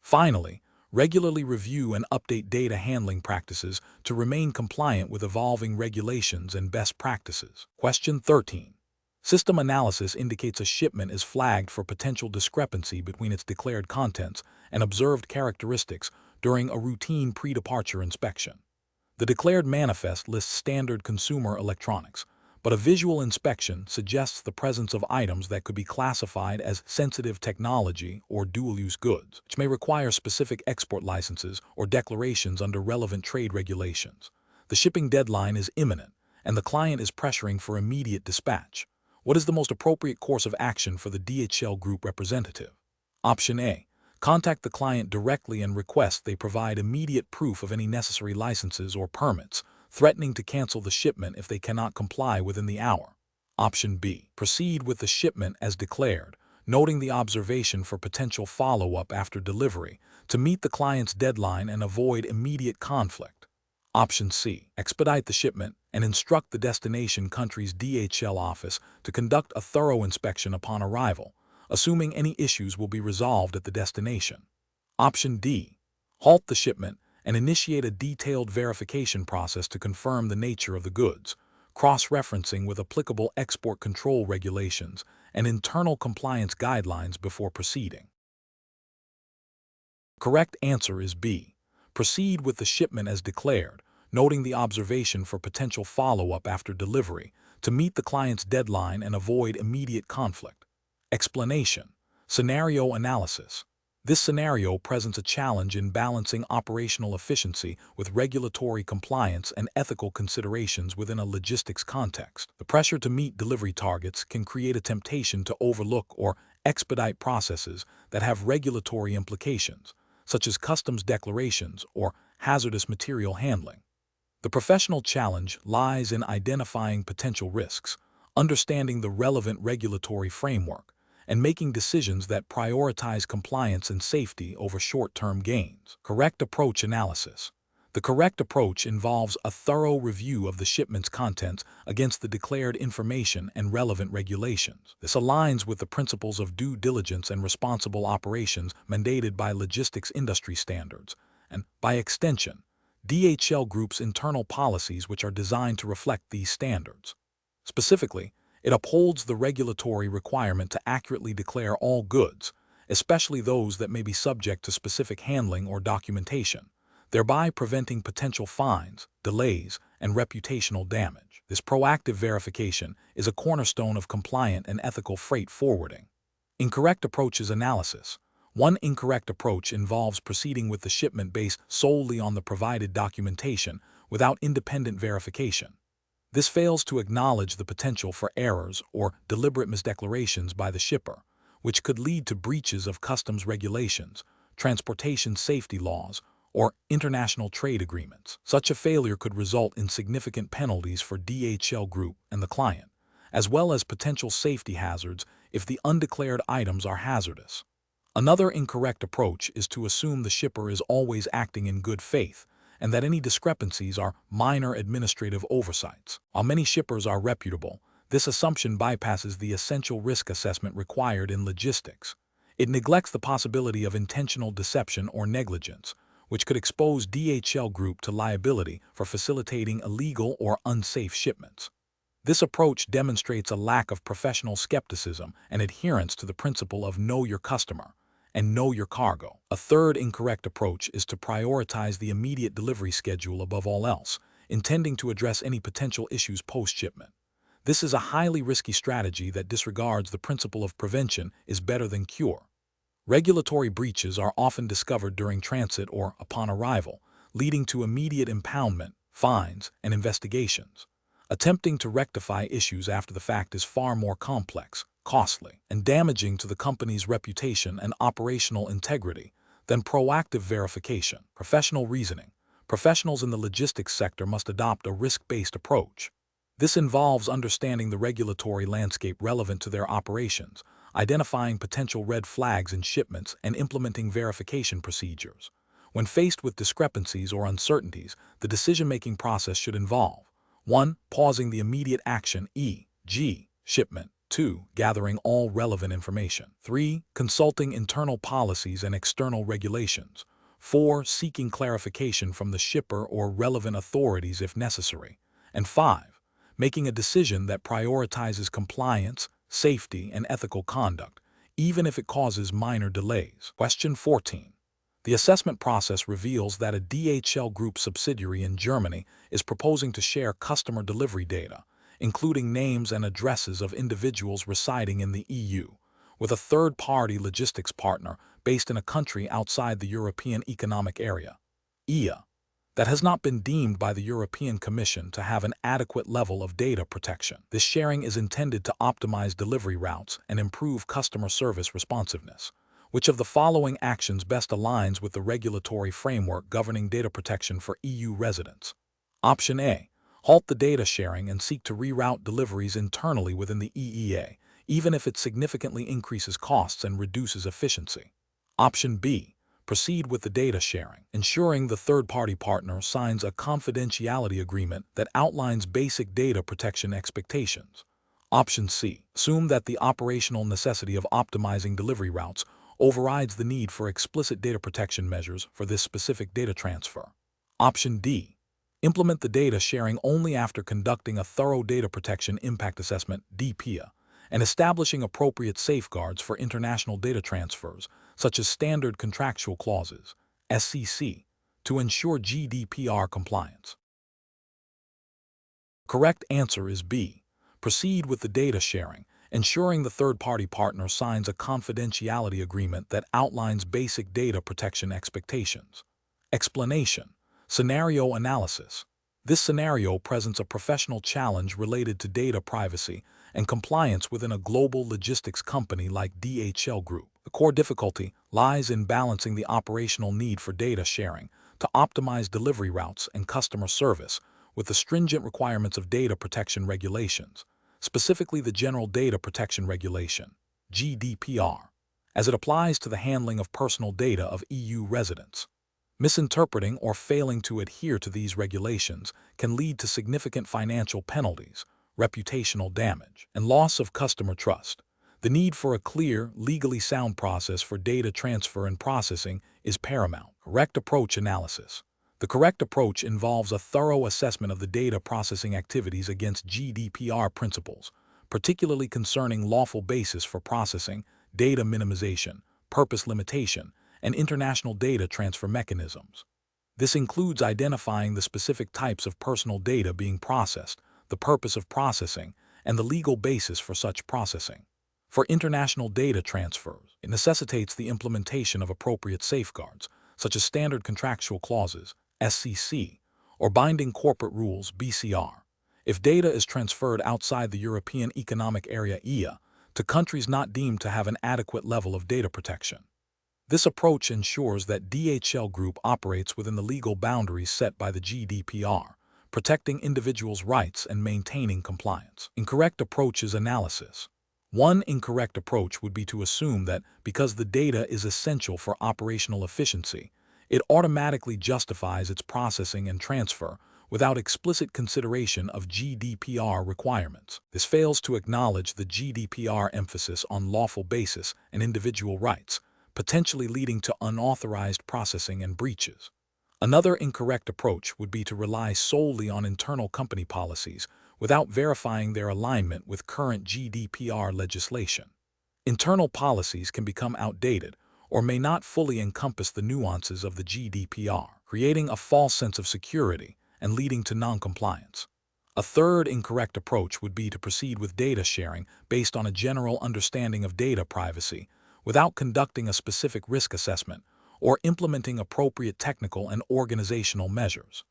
Finally, regularly review and update data handling practices to remain compliant with evolving regulations and best practices. Question 13. System analysis indicates a shipment is flagged for potential discrepancy between its declared contents and observed characteristics during a routine pre-departure inspection. The declared manifest lists standard consumer electronics, but a visual inspection suggests the presence of items that could be classified as sensitive technology or dual-use goods, which may require specific export licenses or declarations under relevant trade regulations. The shipping deadline is imminent, and the client is pressuring for immediate dispatch. What is the most appropriate course of action for the DHL Group representative? Option A. Contact the client directly and request they provide immediate proof of any necessary licenses or permits, threatening to cancel the shipment if they cannot comply within the hour. Option B. Proceed with the shipment as declared, noting the observation for potential follow-up after delivery to meet the client's deadline and avoid immediate conflict. Option C. Expedite the shipment and instruct the destination country's DHL office to conduct a thorough inspection upon arrival, assuming any issues will be resolved at the destination. Option D. Halt the shipment and initiate a detailed verification process to confirm the nature of the goods, cross-referencing with applicable export control regulations and internal compliance guidelines before proceeding. Correct answer is B. Proceed with the shipment as declared, noting the observation for potential follow-up after delivery to meet the client's deadline and avoid immediate conflict. Explanation. Scenario analysis. This scenario presents a challenge in balancing operational efficiency with regulatory compliance and ethical considerations within a logistics context. The pressure to meet delivery targets can create a temptation to overlook or expedite processes that have regulatory implications, such as customs declarations or hazardous material handling. The professional challenge lies in identifying potential risks, understanding the relevant regulatory framework, and making decisions that prioritize compliance and safety over short-term gains. Correct approach analysis. The correct approach involves a thorough review of the shipment's contents against the declared information and relevant regulations. This aligns with the principles of due diligence and responsible operations mandated by logistics industry standards, and, by extension, DHL Group's internal policies which are designed to reflect these standards. Specifically, it upholds the regulatory requirement to accurately declare all goods, especially those that may be subject to specific handling or documentation, thereby preventing potential fines, delays, and reputational damage. This proactive verification is a cornerstone of compliant and ethical freight forwarding. Incorrect approaches analysis. One incorrect approach involves proceeding with the shipment based solely on the provided documentation without independent verification. This fails to acknowledge the potential for errors or deliberate misdeclarations by the shipper, which could lead to breaches of customs regulations, transportation safety laws, or international trade agreements. Such a failure could result in significant penalties for DHL Group and the client, as well as potential safety hazards if the undeclared items are hazardous. Another incorrect approach is to assume the shipper is always acting in good faith and that any discrepancies are minor administrative oversights. While many shippers are reputable, this assumption bypasses the essential risk assessment required in logistics. It neglects the possibility of intentional deception or negligence, which could expose DHL Group to liability for facilitating illegal or unsafe shipments. This approach demonstrates a lack of professional skepticism and adherence to the principle of know your customer and know your cargo. A third incorrect approach is to prioritize the immediate delivery schedule above all else, intending to address any potential issues post-shipment. This is a highly risky strategy that disregards the principle of prevention is better than cure. Regulatory breaches are often discovered during transit or upon arrival, leading to immediate impoundment, fines, and investigations. Attempting to rectify issues after the fact is far more complex, costly, and damaging to the company's reputation and operational integrity than proactive verification. Professional reasoning. Professionals in the logistics sector must adopt a risk-based approach. This involves understanding the regulatory landscape relevant to their operations, identifying potential red flags in shipments, and implementing verification procedures. When faced with discrepancies or uncertainties, the decision-making process should involve 1. Pausing the immediate action, e.g., shipment. 2. Gathering all relevant information. 3. Consulting internal policies and external regulations. 4. Seeking clarification from the shipper or relevant authorities if necessary. And 5. Making a decision that prioritizes compliance, safety, and ethical conduct, even if it causes minor delays. Question 14. The assessment process reveals that a DHL Group subsidiary in Germany is proposing to share customer delivery data, including names and addresses of individuals residing in the EU, with a third-party logistics partner based in a country outside the European Economic Area, EEA, that has not been deemed by the European Commission to have an adequate level of data protection. This sharing is intended to optimize delivery routes and improve customer service responsiveness. Which of the following actions best aligns with the regulatory framework governing data protection for EU residents? Option A. Halt the data sharing and seek to reroute deliveries internally within the EEA, even if it significantly increases costs and reduces efficiency. Option B. proceed with the data sharing, ensuring the third-party partner signs a confidentiality agreement that outlines basic data protection expectations. Option C. Assume that the operational necessity of optimizing delivery routes overrides the need for explicit data protection measures for this specific data transfer. Option D. Implement the data sharing only after conducting a thorough data protection impact assessment (DPIA) and establishing appropriate safeguards for international data transfers, such as standard contractual clauses (SCC), to ensure GDPR compliance. Correct answer is B. Proceed with the data sharing, ensuring the third-party partner signs a confidentiality agreement that outlines basic data protection expectations. Explanation. Scenario analysis. This scenario presents a professional challenge related to data privacy and compliance within a global logistics company like DHL Group. The core difficulty lies in balancing the operational need for data sharing to optimize delivery routes and customer service with the stringent requirements of data protection regulations, specifically the General Data Protection Regulation, GDPR, as it applies to the handling of personal data of EU residents. Misinterpreting or failing to adhere to these regulations can lead to significant financial penalties, reputational damage, and loss of customer trust. The need for a clear, legally sound process for data transfer and processing is paramount. Correct approach analysis. The correct approach involves a thorough assessment of the data processing activities against GDPR principles, particularly concerning lawful basis for processing, data minimization, purpose limitation, and international data transfer mechanisms. This includes identifying the specific types of personal data being processed, the purpose of processing, and the legal basis for such processing. For international data transfers, it necessitates the implementation of appropriate safeguards, such as standard contractual clauses, SCC, or binding corporate rules, BCR, if data is transferred outside the European Economic Area (EEA) to countries not deemed to have an adequate level of data protection. This approach ensures that DHL Group operates within the legal boundaries set by the GDPR, protecting individuals' rights and maintaining compliance. Incorrect approaches analysis. One incorrect approach would be to assume that because the data is essential for operational efficiency, it automatically justifies its processing and transfer without explicit consideration of GDPR requirements. This fails to acknowledge the GDPR emphasis on lawful basis and individual rights, potentially leading to unauthorized processing and breaches. Another incorrect approach would be to rely solely on internal company policies without verifying their alignment with current GDPR legislation. Internal policies can become outdated or may not fully encompass the nuances of the GDPR, creating a false sense of security and leading to noncompliance. A third incorrect approach would be to proceed with data sharing based on a general understanding of data privacy without conducting a specific risk assessment or implementing appropriate technical and organizational measures.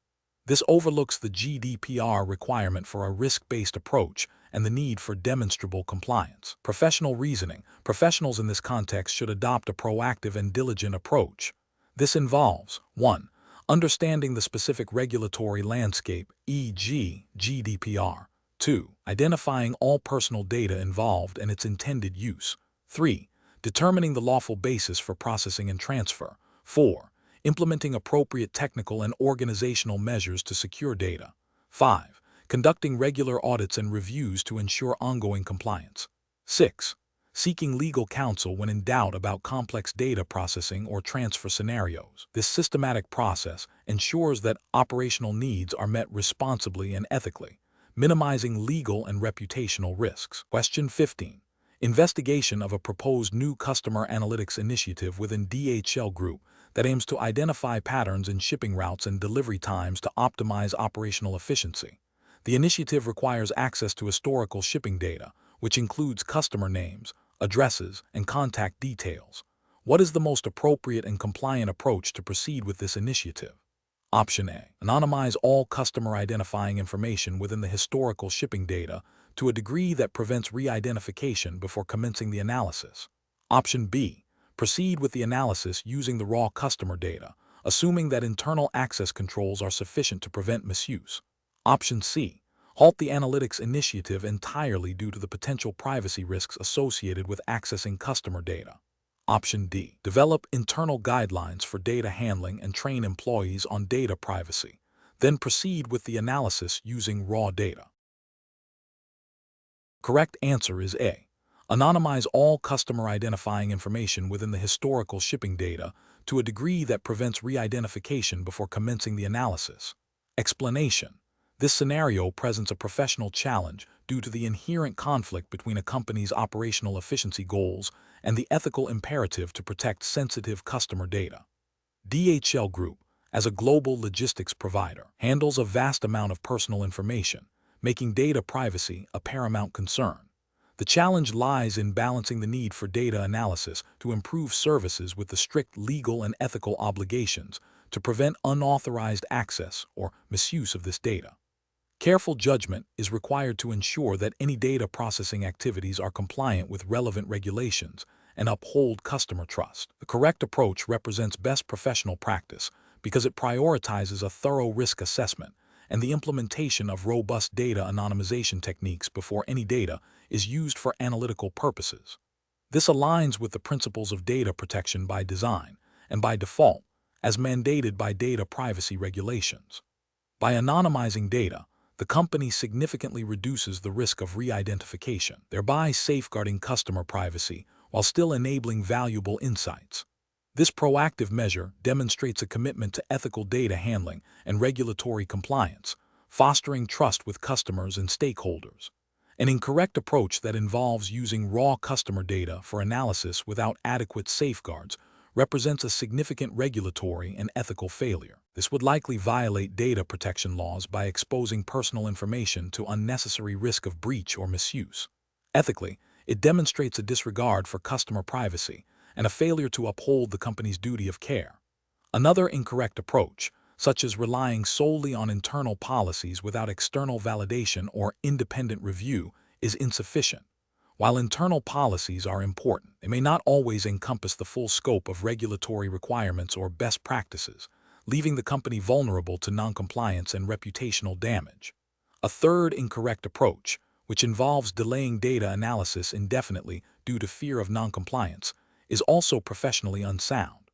This overlooks the GDPR requirement for a risk-based approach and the need for demonstrable compliance. Professional reasoning. Professionals in this context should adopt a proactive and diligent approach. This involves 1. Understanding the specific regulatory landscape, e.g., GDPR. 2. Identifying all personal data involved and its intended use. 3. Determining the lawful basis for processing and transfer. 4. Implementing appropriate technical and organizational measures to secure data. 5. Conducting regular audits and reviews to ensure ongoing compliance. 6. Seeking legal counsel when in doubt about complex data processing or transfer scenarios. This systematic process ensures that operational needs are met responsibly and ethically, minimizing legal and reputational risks. Question 15. Investigation of a proposed new customer analytics initiative within DHL Group that aims to identify patterns in shipping routes and delivery times to optimize operational efficiency. The initiative requires access to historical shipping data, which includes customer names, addresses, and contact details. What is the most appropriate and compliant approach to proceed with this initiative? Option A. Anonymize all customer identifying information within the historical shipping data to a degree that prevents re-identification before commencing the analysis. Option B. Proceed with the analysis using the raw customer data, assuming that internal access controls are sufficient to prevent misuse. Option C. Halt the analytics initiative entirely due to the potential privacy risks associated with accessing customer data. Option D. Develop internal guidelines for data handling and train employees on data privacy. Then proceed with the analysis using raw data. Correct answer is A. Anonymize all customer identifying information within the historical shipping data to a degree that prevents re-identification before commencing the analysis. Explanation. This scenario presents a professional challenge due to the inherent conflict between a company's operational efficiency goals and the ethical imperative to protect sensitive customer data. DHL Group, as a global logistics provider, handles a vast amount of personal information, making data privacy a paramount concern. The challenge lies in balancing the need for data analysis to improve services with the strict legal and ethical obligations to prevent unauthorized access or misuse of this data. Careful judgment is required to ensure that any data processing activities are compliant with relevant regulations and uphold customer trust. The correct approach represents best professional practice because it prioritizes a thorough risk assessment and the implementation of robust data anonymization techniques before any data is used for analytical purposes. This aligns with the principles of data protection by design and by default, as mandated by data privacy regulations. By anonymizing data, the company significantly reduces the risk of re-identification, thereby safeguarding customer privacy while still enabling valuable insights. This proactive measure demonstrates a commitment to ethical data handling and regulatory compliance, fostering trust with customers and stakeholders. An incorrect approach that involves using raw customer data for analysis without adequate safeguards represents a significant regulatory and ethical failure. This would likely violate data protection laws by exposing personal information to unnecessary risk of breach or misuse. Ethically, it demonstrates a disregard for customer privacy and a failure to uphold the company's duty of care. Another incorrect approach, such as relying solely on internal policies without external validation or independent review, is insufficient. While internal policies are important, they may not always encompass the full scope of regulatory requirements or best practices, leaving the company vulnerable to noncompliance and reputational damage. A third incorrect approach, which involves delaying data analysis indefinitely due to fear of noncompliance, is also professionally unsound.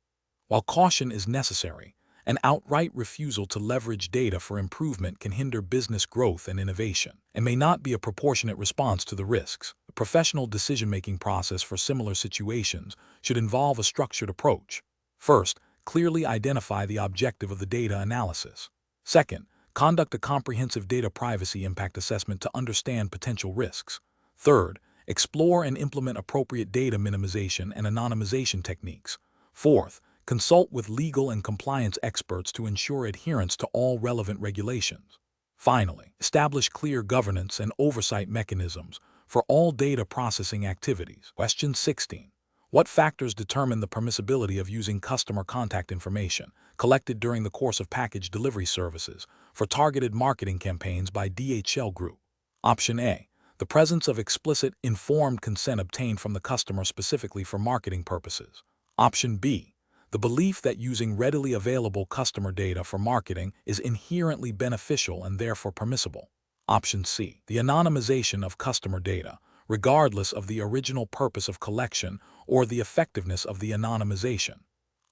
While caution is necessary, an outright refusal to leverage data for improvement can hinder business growth and innovation, and may not be a proportionate response to the risks. The professional decision-making process for similar situations should involve a structured approach. First, clearly identify the objective of the data analysis. Second, conduct a comprehensive data privacy impact assessment to understand potential risks. Third, explore and implement appropriate data minimization and anonymization techniques. Fourth, consult with legal and compliance experts to ensure adherence to all relevant regulations. Finally, establish clear governance and oversight mechanisms for all data processing activities. Question 16. What factors determine the permissibility of using customer contact information collected during the course of package delivery services for targeted marketing campaigns by DHL Group? Option A. The presence of explicit, informed consent obtained from the customer specifically for marketing purposes. Option B. The belief that using readily available customer data for marketing is inherently beneficial and therefore permissible. Option C. The anonymization of customer data, regardless of the original purpose of collection or the effectiveness of the anonymization.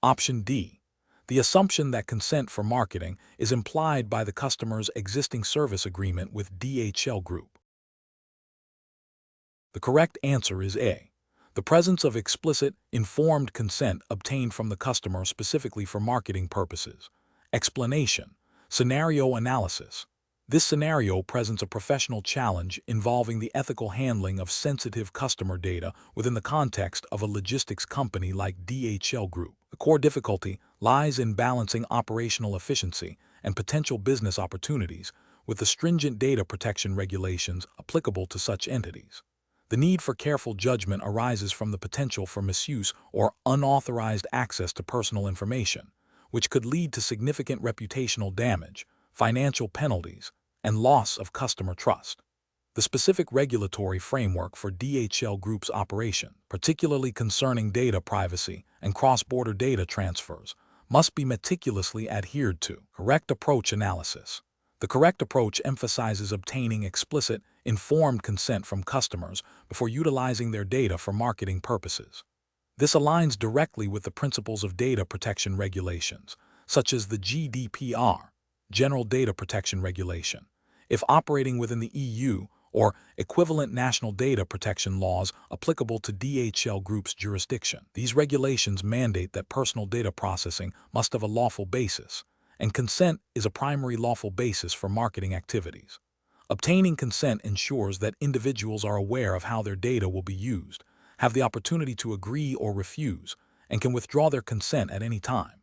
Option D. The assumption that consent for marketing is implied by the customer's existing service agreement with DHL Group. The correct answer is A. The presence of explicit, informed consent obtained from the customer specifically for marketing purposes. Explanation. Scenario analysis. This scenario presents a professional challenge involving the ethical handling of sensitive customer data within the context of a logistics company like DHL Group. The core difficulty lies in balancing operational efficiency and potential business opportunities with the stringent data protection regulations applicable to such entities. The need for careful judgment arises from the potential for misuse or unauthorized access to personal information, which could lead to significant reputational damage, financial penalties, and loss of customer trust. The specific regulatory framework for DHL Group's operation, particularly concerning data privacy and cross-border data transfers, must be meticulously adhered to. Correct approach analysis. The correct approach emphasizes obtaining explicit, informed consent from customers before utilizing their data for marketing purposes. This aligns directly with the principles of data protection regulations, such as the GDPR, General Data Protection Regulation, if operating within the EU, or equivalent national data protection laws applicable to DHL Group's jurisdiction. These regulations mandate that personal data processing must have a lawful basis, and consent is a primary lawful basis for marketing activities. Obtaining consent ensures that individuals are aware of how their data will be used, have the opportunity to agree or refuse, and can withdraw their consent at any time.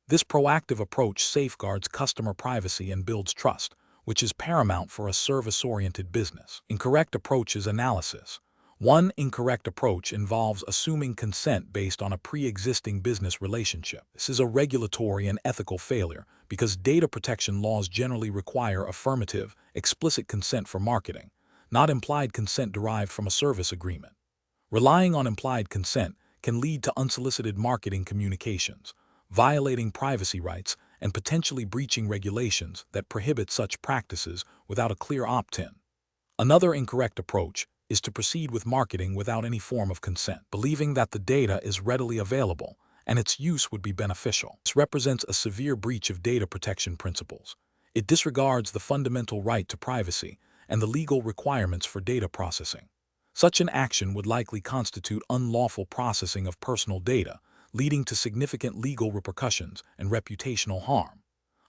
This proactive approach safeguards customer privacy and builds trust, which is paramount for a service-oriented business. Incorrect approaches analysis. One incorrect approach involves assuming consent based on a pre-existing business relationship. This is a regulatory and ethical failure because data protection laws generally require affirmative, explicit consent for marketing, not implied consent derived from a service agreement. Relying on implied consent can lead to unsolicited marketing communications, violating privacy rights, and potentially breaching regulations that prohibit such practices without a clear opt-in. Another incorrect approach is to proceed with marketing without any form of consent, believing that the data is readily available and its use would be beneficial. This represents a severe breach of data protection principles. It disregards the fundamental right to privacy and the legal requirements for data processing. Such an action would likely constitute unlawful processing of personal data, leading to significant legal repercussions and reputational harm.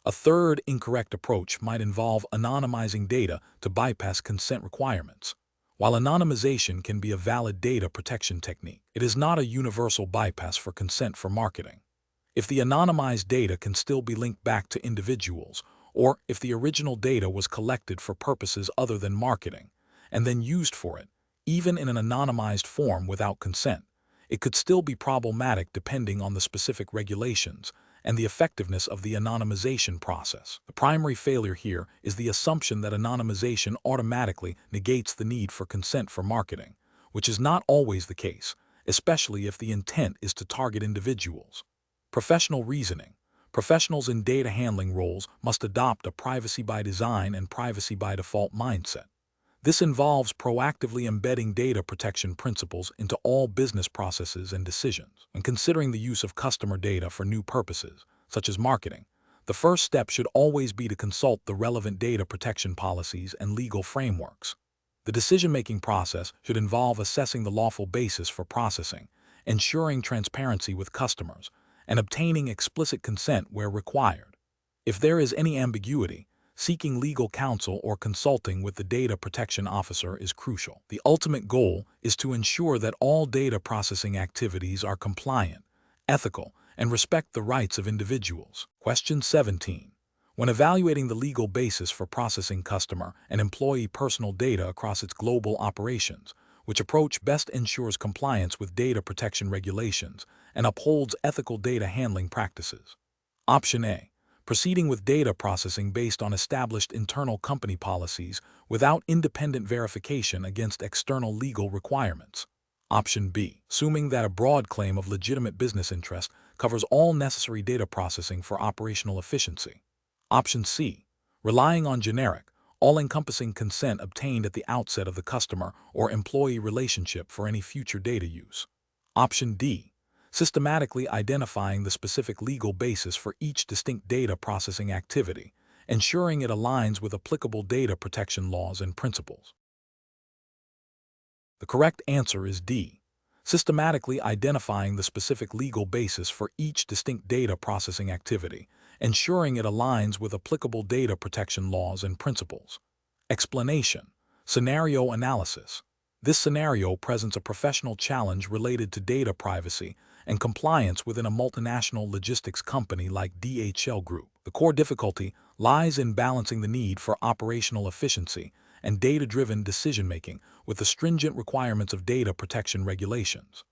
A third incorrect approach might involve anonymizing data to bypass consent requirements. While anonymization can be a valid data protection technique, it is not a universal bypass for consent for marketing. If the anonymized data can still be linked back to individuals, or if the original data was collected for purposes other than marketing, and then used for it, even in an anonymized form without consent, it could still be problematic depending on the specific regulations and the effectiveness of the anonymization process. The primary failure here is the assumption that anonymization automatically negates the need for consent for marketing, which is not always the case, especially if the intent is to target individuals. Professional reasoning. Professionals in data handling roles must adopt a privacy by design and privacy by default mindset. This involves proactively embedding data protection principles into all business processes and decisions. When considering the use of customer data for new purposes, such as marketing, the first step should always be to consult the relevant data protection policies and legal frameworks. The decision-making process should involve assessing the lawful basis for processing, ensuring transparency with customers, and obtaining explicit consent where required. If there is any ambiguity, seeking legal counsel or consulting with the data protection officer is crucial. The ultimate goal is to ensure that all data processing activities are compliant, ethical, and respect the rights of individuals. Question 17. When evaluating the legal basis for processing customer and employee personal data across its global operations, which approach best ensures compliance with data protection regulations and upholds ethical data handling practices? Option A. Proceeding with data processing based on established internal company policies without independent verification against external legal requirements. Option B. Assuming that a broad claim of legitimate business interest covers all necessary data processing for operational efficiency. Option C. Relying on generic, all-encompassing consent obtained at the outset of the customer or employee relationship for any future data use. Option D. Systematically identifying the specific legal basis for each distinct data processing activity, ensuring it aligns with applicable data protection laws and principles. The correct answer is D. Systematically identifying the specific legal basis for each distinct data processing activity, ensuring it aligns with applicable data protection laws and principles. Explanation. Scenario analysis. This scenario presents a professional challenge related to data privacy and compliance within a multinational logistics company like DHL Group. The core difficulty lies in balancing the need for operational efficiency and data-driven decision-making with the stringent requirements of data protection regulations.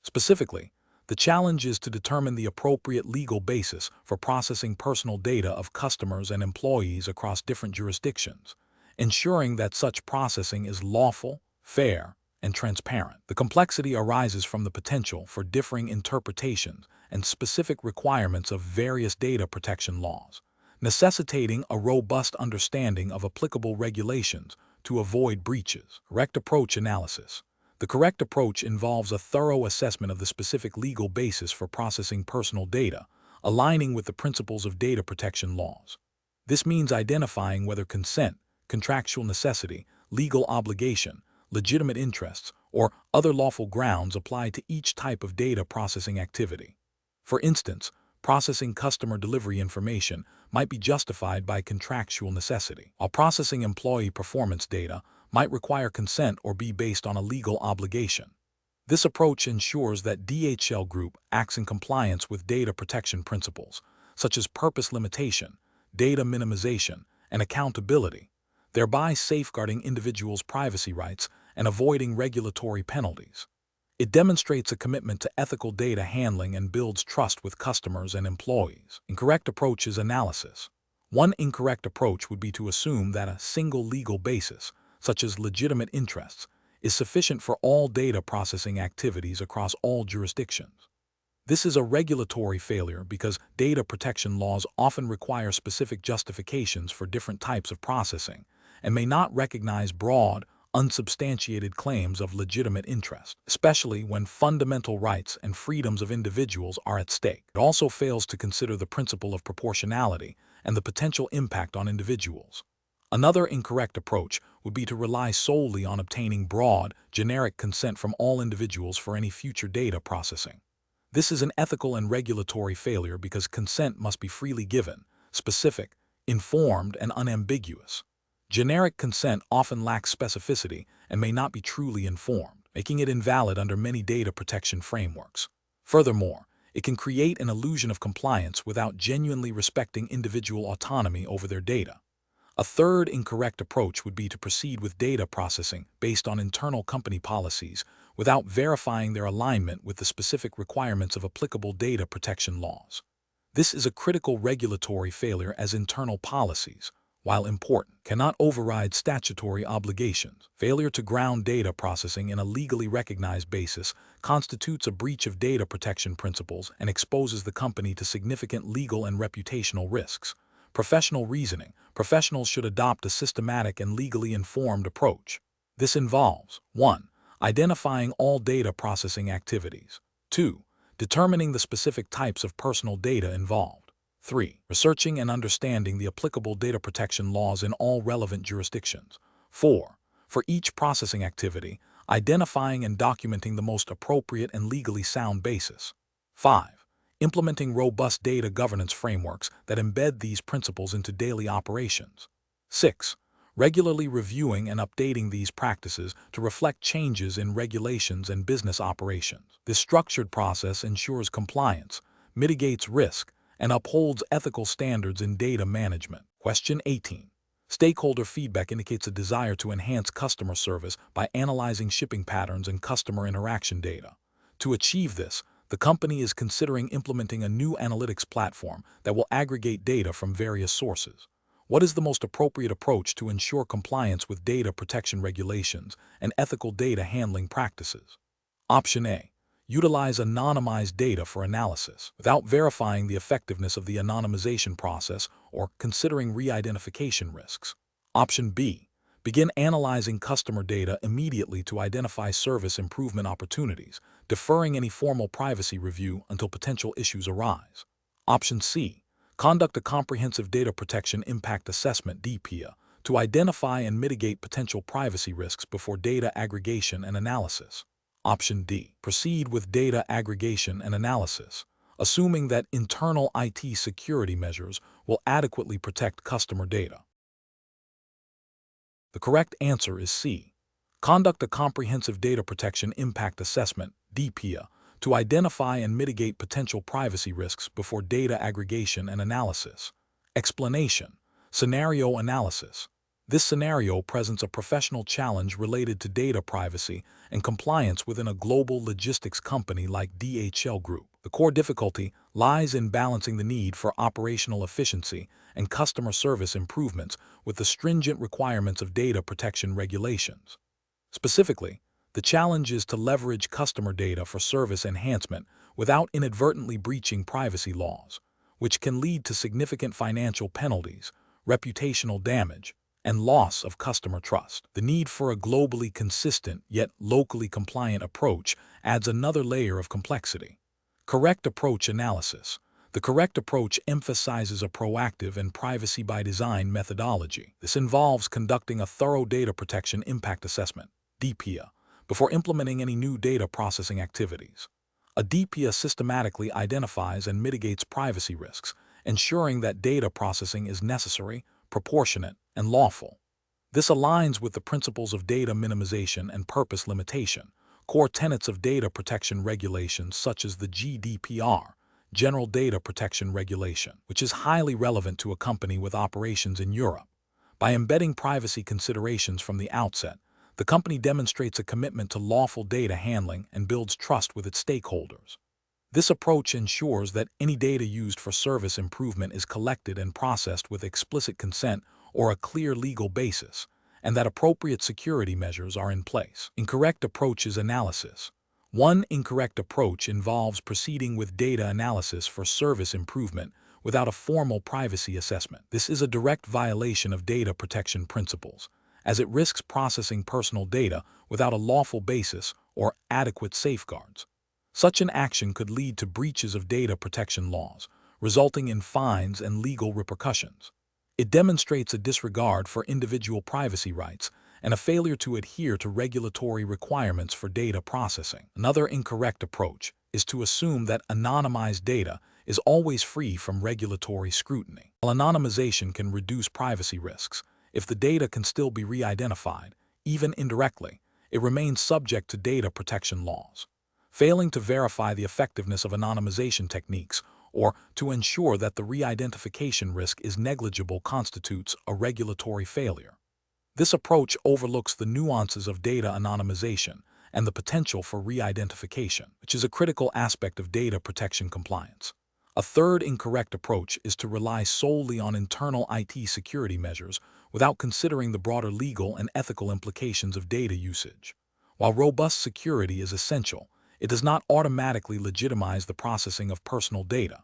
Specifically, the challenge is to determine the appropriate legal basis for processing personal data of customers and employees across different jurisdictions, ensuring that such processing is lawful, fair, and transparent. The complexity arises from the potential for differing interpretations and specific requirements of various data protection laws, necessitating a robust understanding of applicable regulations to avoid breaches. Correct approach analysis. The The correct approach involves a thorough assessment of the specific legal basis for processing personal data, aligning with the principles of data protection laws. This means identifying whether consent, contractual necessity, legal obligation, legitimate interests, or other lawful grounds apply to each type of data processing activity. For instance, processing customer delivery information might be justified by contractual necessity, while processing employee performance data might require consent or be based on a legal obligation. This approach ensures that DHL Group acts in compliance with data protection principles, such as purpose limitation, data minimization, and accountability, thereby safeguarding individuals' privacy rights and avoiding regulatory penalties. It demonstrates a commitment to ethical data handling and builds trust with customers and employees. Incorrect approach is analysis. One incorrect approach would be to assume that a single legal basis, such as legitimate interests, is sufficient for all data processing activities across all jurisdictions. This is a regulatory failure because data protection laws often require specific justifications for different types of processing and may not recognize broad, unsubstantiated claims of legitimate interest, especially when fundamental rights and freedoms of individuals are at stake. It also fails to consider the principle of proportionality and the potential impact on individuals. Another incorrect approach would be to rely solely on obtaining broad, generic consent from all individuals for any future data processing. This is an ethical and regulatory failure because consent must be freely given, specific, informed, and unambiguous. Generic consent often lacks specificity and may not be truly informed, making it invalid under many data protection frameworks. Furthermore, it can create an illusion of compliance without genuinely respecting individual autonomy over their data. A third incorrect approach would be to proceed with data processing based on internal company policies without verifying their alignment with the specific requirements of applicable data protection laws. This is a critical regulatory failure as internal policies, while important, cannot override statutory obligations. Failure to ground data processing in a legally recognized basis constitutes a breach of data protection principles and exposes the company to significant legal and reputational risks. Professional reasoning. Professionals should adopt a systematic and legally informed approach. This involves 1. Identifying all data processing activities. 2. Determining the specific types of personal data involved. 3. Researching and understanding the applicable data protection laws in all relevant jurisdictions. 4. For each processing activity, identifying and documenting the most appropriate and legally sound basis. 5. Implementing robust data governance frameworks that embed these principles into daily operations. 6. Regularly reviewing and updating these practices to reflect changes in regulations and business operations. This structured process ensures compliance, mitigates risk, and upholds ethical standards in data management. Question 18. Stakeholder feedback indicates a desire to enhance customer service by analyzing shipping patterns and customer interaction data. To achieve this, the company is considering implementing a new analytics platform that will aggregate data from various sources. What is the most appropriate approach to ensure compliance with data protection regulations and ethical data handling practices? Option A. Utilize anonymized data for analysis without verifying the effectiveness of the anonymization process or considering re-identification risks. Option B. Begin analyzing customer data immediately to identify service improvement opportunities, deferring any formal privacy review until potential issues arise. Option C. Conduct a comprehensive data protection impact assessment (DPIA) to identify and mitigate potential privacy risks before data aggregation and analysis. Option D. Proceed with data aggregation and analysis, assuming that internal IT security measures will adequately protect customer data. The correct answer is C. Conduct a comprehensive data protection impact assessment (DPIA) to identify and mitigate potential privacy risks before data aggregation and analysis. Explanation. Scenario analysis. This scenario presents a professional challenge related to data privacy and compliance within a global logistics company like DHL Group. The core difficulty lies in balancing the need for operational efficiency and customer service improvements with the stringent requirements of data protection regulations. Specifically, the challenge is to leverage customer data for service enhancement without inadvertently breaching privacy laws, which can lead to significant financial penalties, reputational damage, and loss of customer trust. The need for a globally consistent yet locally compliant approach adds another layer of complexity. Correct approach analysis. The correct approach emphasizes a proactive and privacy-by-design methodology. This involves conducting a thorough data protection impact assessment, DPIA, before implementing any new data processing activities. A DPIA systematically identifies and mitigates privacy risks, ensuring that data processing is necessary, proportionate, and lawful. This aligns with the principles of data minimization and purpose limitation, core tenets of data protection regulations such as the GDPR, General Data Protection Regulation, which is highly relevant to a company with operations in Europe. By embedding privacy considerations from the outset, the company demonstrates a commitment to lawful data handling and builds trust with its stakeholders. This approach ensures that any data used for service improvement is collected and processed with explicit consent or a clear legal basis, and that appropriate security measures are in place. Incorrect approaches analysis. One incorrect approach involves proceeding with data analysis for service improvement without a formal privacy assessment. This is a direct violation of data protection principles, as it risks processing personal data without a lawful basis or adequate safeguards. Such an action could lead to breaches of data protection laws, resulting in fines and legal repercussions. It demonstrates a disregard for individual privacy rights and a failure to adhere to regulatory requirements for data processing. Another incorrect approach is to assume that anonymized data is always free from regulatory scrutiny. While anonymization can reduce privacy risks, if the data can still be re-identified, even indirectly, it remains subject to data protection laws. Failing to verify the effectiveness of anonymization techniques or to ensure that the re-identification risk is negligible constitutes a regulatory failure. This approach overlooks the nuances of data anonymization and the potential for re-identification, which is a critical aspect of data protection compliance. A third incorrect approach is to rely solely on internal IT security measures without considering the broader legal and ethical implications of data usage. While robust security is essential, it does not automatically legitimize the processing of personal data.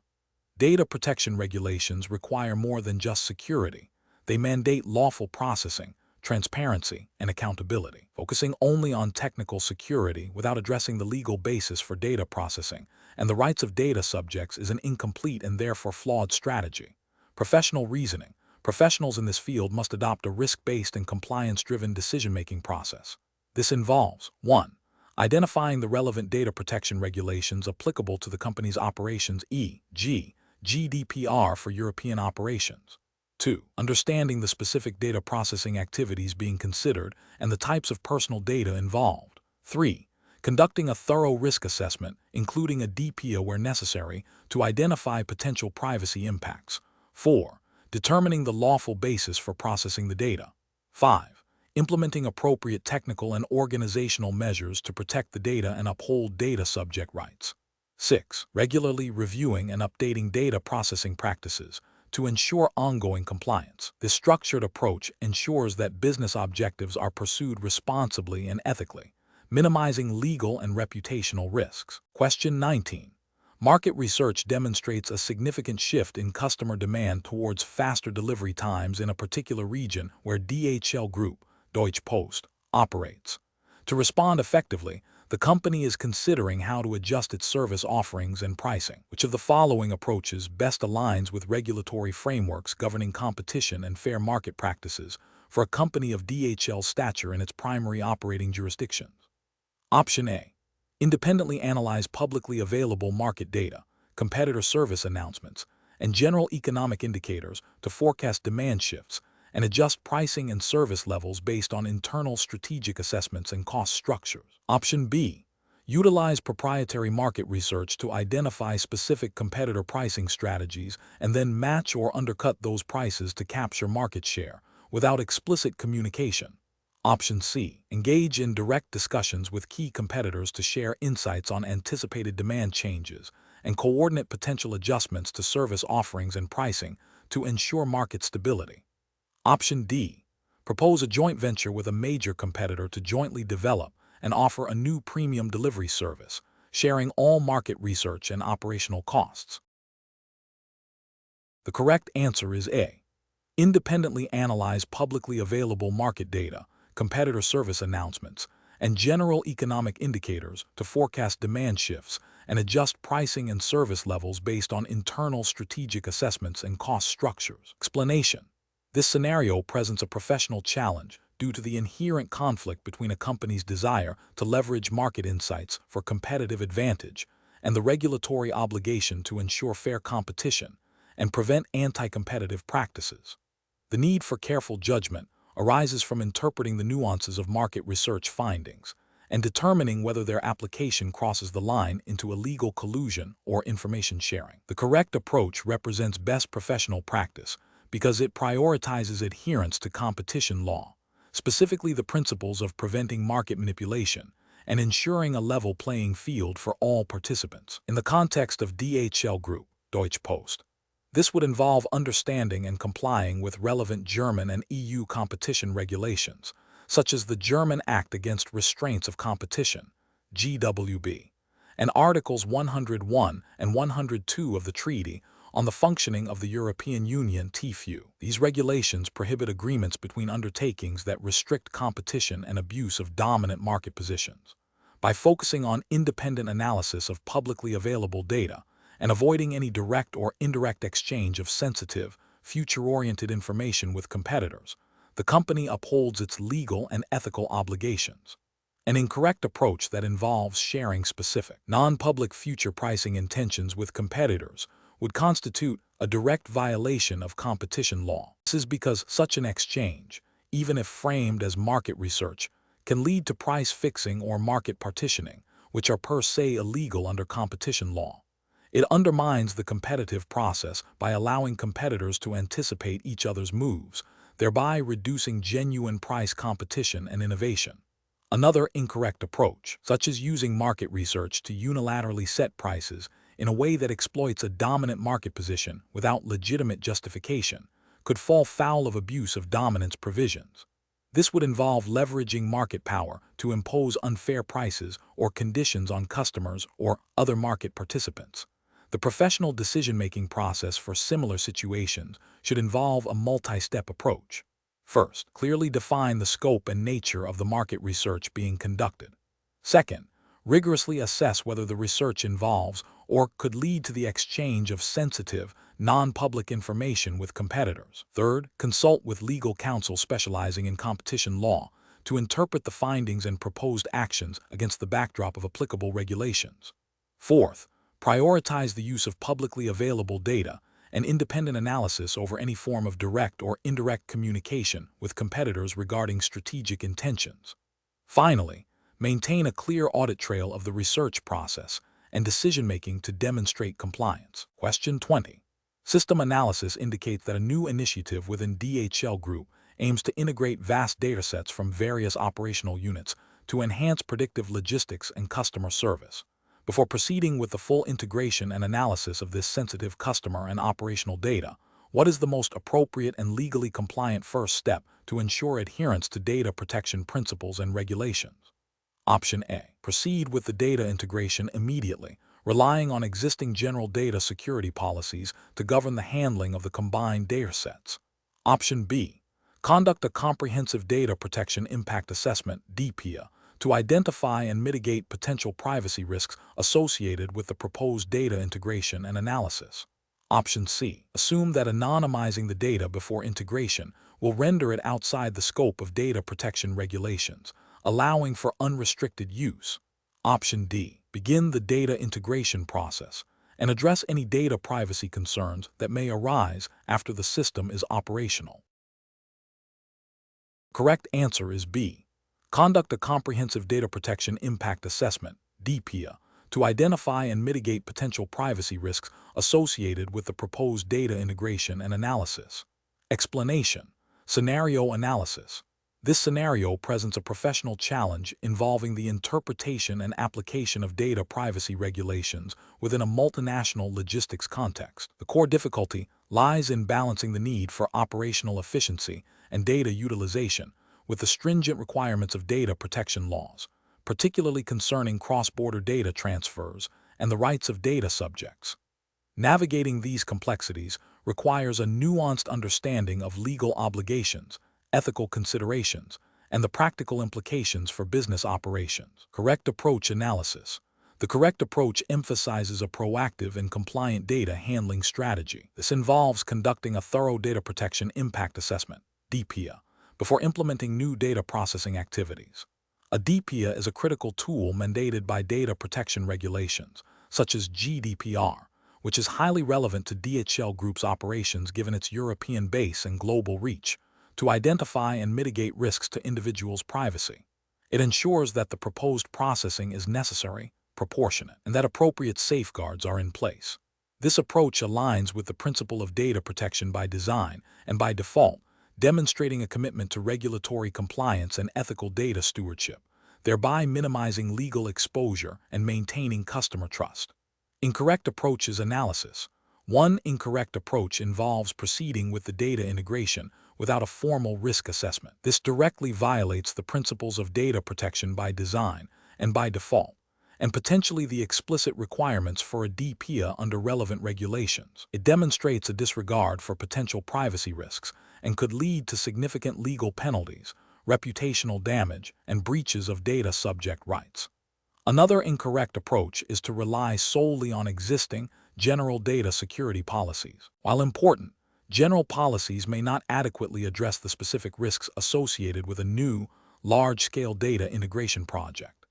Data protection regulations require more than just security. They mandate lawful processing, transparency, and accountability. Focusing only on technical security without addressing the legal basis for data processing and the rights of data subjects is an incomplete and therefore flawed strategy. Professional reasoning. Professionals in this field must adopt a risk-based and compliance-driven decision-making process. This involves 1. Identifying the relevant data protection regulations applicable to the company's operations, e.g., GDPR for European operations. 2. Understanding the specific data processing activities being considered and the types of personal data involved. 3. Conducting a thorough risk assessment, including a DPIA where necessary, to identify potential privacy impacts. 4. Determining the lawful basis for processing the data. 5. Implementing appropriate technical and organizational measures to protect the data and uphold data subject rights. 6. Regularly reviewing and updating data processing practices to ensure ongoing compliance. This structured approach ensures that business objectives are pursued responsibly and ethically, minimizing legal and reputational risks. Question 19. Market research demonstrates a significant shift in customer demand towards faster delivery times in a particular region where DHL Group, Deutsche Post, operates. To respond effectively, the company is considering how to adjust its service offerings and pricing. Which of the following approaches best aligns with regulatory frameworks governing competition and fair market practices for a company of DHL stature in its primary operating jurisdictions? Option A. Independently analyze publicly available market data, competitor service announcements, and general economic indicators to forecast demand shifts and adjust pricing and service levels based on internal strategic assessments and cost structures. Option B. Utilize proprietary market research to identify specific competitor pricing strategies and then match or undercut those prices to capture market share without explicit communication. Option C. Engage in direct discussions with key competitors to share insights on anticipated demand changes and coordinate potential adjustments to service offerings and pricing to ensure market stability. Option D. Propose a joint venture with a major competitor to jointly develop and offer a new premium delivery service, sharing all market research and operational costs. The correct answer is A. Independently analyze publicly available market data, competitor service announcements, and general economic indicators to forecast demand shifts and adjust pricing and service levels based on internal strategic assessments and cost structures. Explanation. This scenario presents a professional challenge due to the inherent conflict between a company's desire to leverage market insights for competitive advantage and the regulatory obligation to ensure fair competition and prevent anti-competitive practices. The need for careful judgment arises from interpreting the nuances of market research findings and determining whether their application crosses the line into illegal collusion or information sharing. The correct approach represents best professional practice because it prioritizes adherence to competition law, specifically the principles of preventing market manipulation and ensuring a level playing field for all participants. In the context of DHL Group, Deutsche Post, this would involve understanding and complying with relevant German and EU competition regulations, such as the German Act Against Restraints of Competition, GWB, and Articles 101 and 102 of the Treaty on the Functioning of the European Union (TFU). These regulations prohibit agreements between undertakings that restrict competition and abuse of dominant market positions. By focusing on independent analysis of publicly available data, and avoiding any direct or indirect exchange of sensitive, future-oriented information with competitors, the company upholds its legal and ethical obligations. An incorrect approach that involves sharing specific, non-public future pricing intentions with competitors would constitute a direct violation of competition law. This is because such an exchange, even if framed as market research, can lead to price fixing or market partitioning, which are per se illegal under competition law. It undermines the competitive process by allowing competitors to anticipate each other's moves, thereby reducing genuine price competition and innovation. Another incorrect approach, such as using market research to unilaterally set prices in a way that exploits a dominant market position without legitimate justification, could fall foul of abuse of dominance provisions. This would involve leveraging market power to impose unfair prices or conditions on customers or other market participants. The professional decision-making process for similar situations should involve a multi-step approach. First, clearly define the scope and nature of the market research being conducted. Second, rigorously assess whether the research involves or could lead to the exchange of sensitive, non-public information with competitors. Third, consult with legal counsel specializing in competition law to interpret the findings and proposed actions against the backdrop of applicable regulations. Fourth, prioritize the use of publicly available data and independent analysis over any form of direct or indirect communication with competitors regarding strategic intentions. Finally, maintain a clear audit trail of the research process and decision-making to demonstrate compliance. Question 20. System analysis indicates that a new initiative within DHL Group aims to integrate vast datasets from various operational units to enhance predictive logistics and customer service. Before proceeding with the full integration and analysis of this sensitive customer and operational data, what is the most appropriate and legally compliant first step to ensure adherence to data protection principles and regulations? Option A. Proceed with the data integration immediately, relying on existing general data security policies to govern the handling of the combined datasets. Option B. Conduct a comprehensive data protection impact assessment (DPIA) to identify and mitigate potential privacy risks associated with the proposed data integration and analysis. Option C. Assume that anonymizing the data before integration will render it outside the scope of data protection regulations, allowing for unrestricted use. Option D. Begin the data integration process and address any data privacy concerns that may arise after the system is operational. Correct answer is B. Conduct a comprehensive data protection impact assessment (DPIA) to identify and mitigate potential privacy risks associated with the proposed data integration and analysis. Explanation. Scenario analysis. This scenario presents a professional challenge involving the interpretation and application of data privacy regulations within a multinational logistics context. The core difficulty lies in balancing the need for operational efficiency and data utilization with the stringent requirements of data protection laws, particularly concerning cross-border data transfers and the rights of data subjects. Navigating these complexities requires a nuanced understanding of legal obligations, ethical considerations, and the practical implications for business operations. Correct approach analysis. The correct approach emphasizes a proactive and compliant data handling strategy. This involves conducting a thorough data protection impact assessment, DPIA, before implementing new data processing activities. A DPIA is a critical tool mandated by data protection regulations, such as GDPR, which is highly relevant to DHL Group's operations given its European base and global reach, to identify and mitigate risks to individuals' privacy. It ensures that the proposed processing is necessary, proportionate, and that appropriate safeguards are in place. This approach aligns with the principle of data protection by design and by default, demonstrating a commitment to regulatory compliance and ethical data stewardship, thereby minimizing legal exposure and maintaining customer trust. Incorrect approaches analysis. One incorrect approach involves proceeding with the data integration without a formal risk assessment. This directly violates the principles of data protection by design and by default, and potentially the explicit requirements for a DPIA under relevant regulations. It demonstrates a disregard for potential privacy risks and could lead to significant legal penalties, reputational damage, and breaches of data subject rights. Another incorrect approach is to rely solely on existing, general data security policies. While important, general policies may not adequately address the specific risks associated with a new, large-scale data integration project.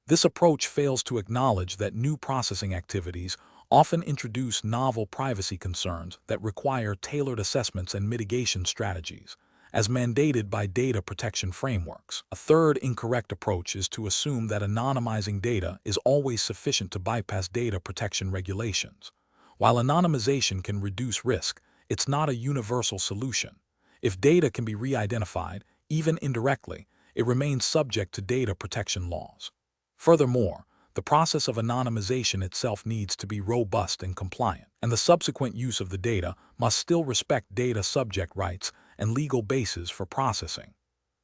This approach fails to acknowledge that new processing activities often introduce novel privacy concerns that require tailored assessments and mitigation strategies, as mandated by data protection frameworks. A third incorrect approach is to assume that anonymizing data is always sufficient to bypass data protection regulations. While anonymization can reduce risk, it's not a universal solution. If data can be re-identified, even indirectly, it remains subject to data protection laws. Furthermore, the process of anonymization itself needs to be robust and compliant, and the subsequent use of the data must still respect data subject rights and legal bases for processing.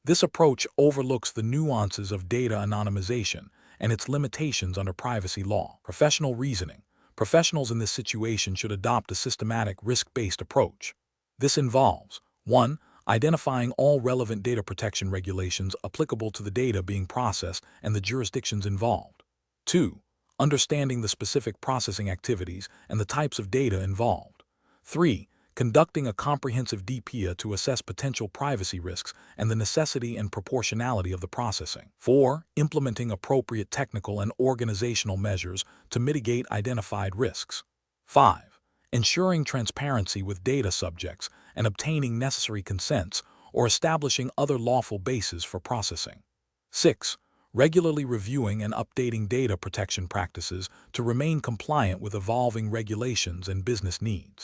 This approach overlooks the nuances of data anonymization and its limitations under privacy law. Professional reasoning. Professionals in this situation should adopt a systematic risk-based approach. This involves 1. Identifying all relevant data protection regulations applicable to the data being processed and the jurisdictions involved. 2. Understanding the specific processing activities and the types of data involved. 3. Conducting a comprehensive DPIA to assess potential privacy risks and the necessity and proportionality of the processing. 4. Implementing appropriate technical and organizational measures to mitigate identified risks. 5. Ensuring transparency with data subjects and obtaining necessary consents or establishing other lawful bases for processing. 6. Regularly reviewing and updating data protection practices to remain compliant with evolving regulations and business needs.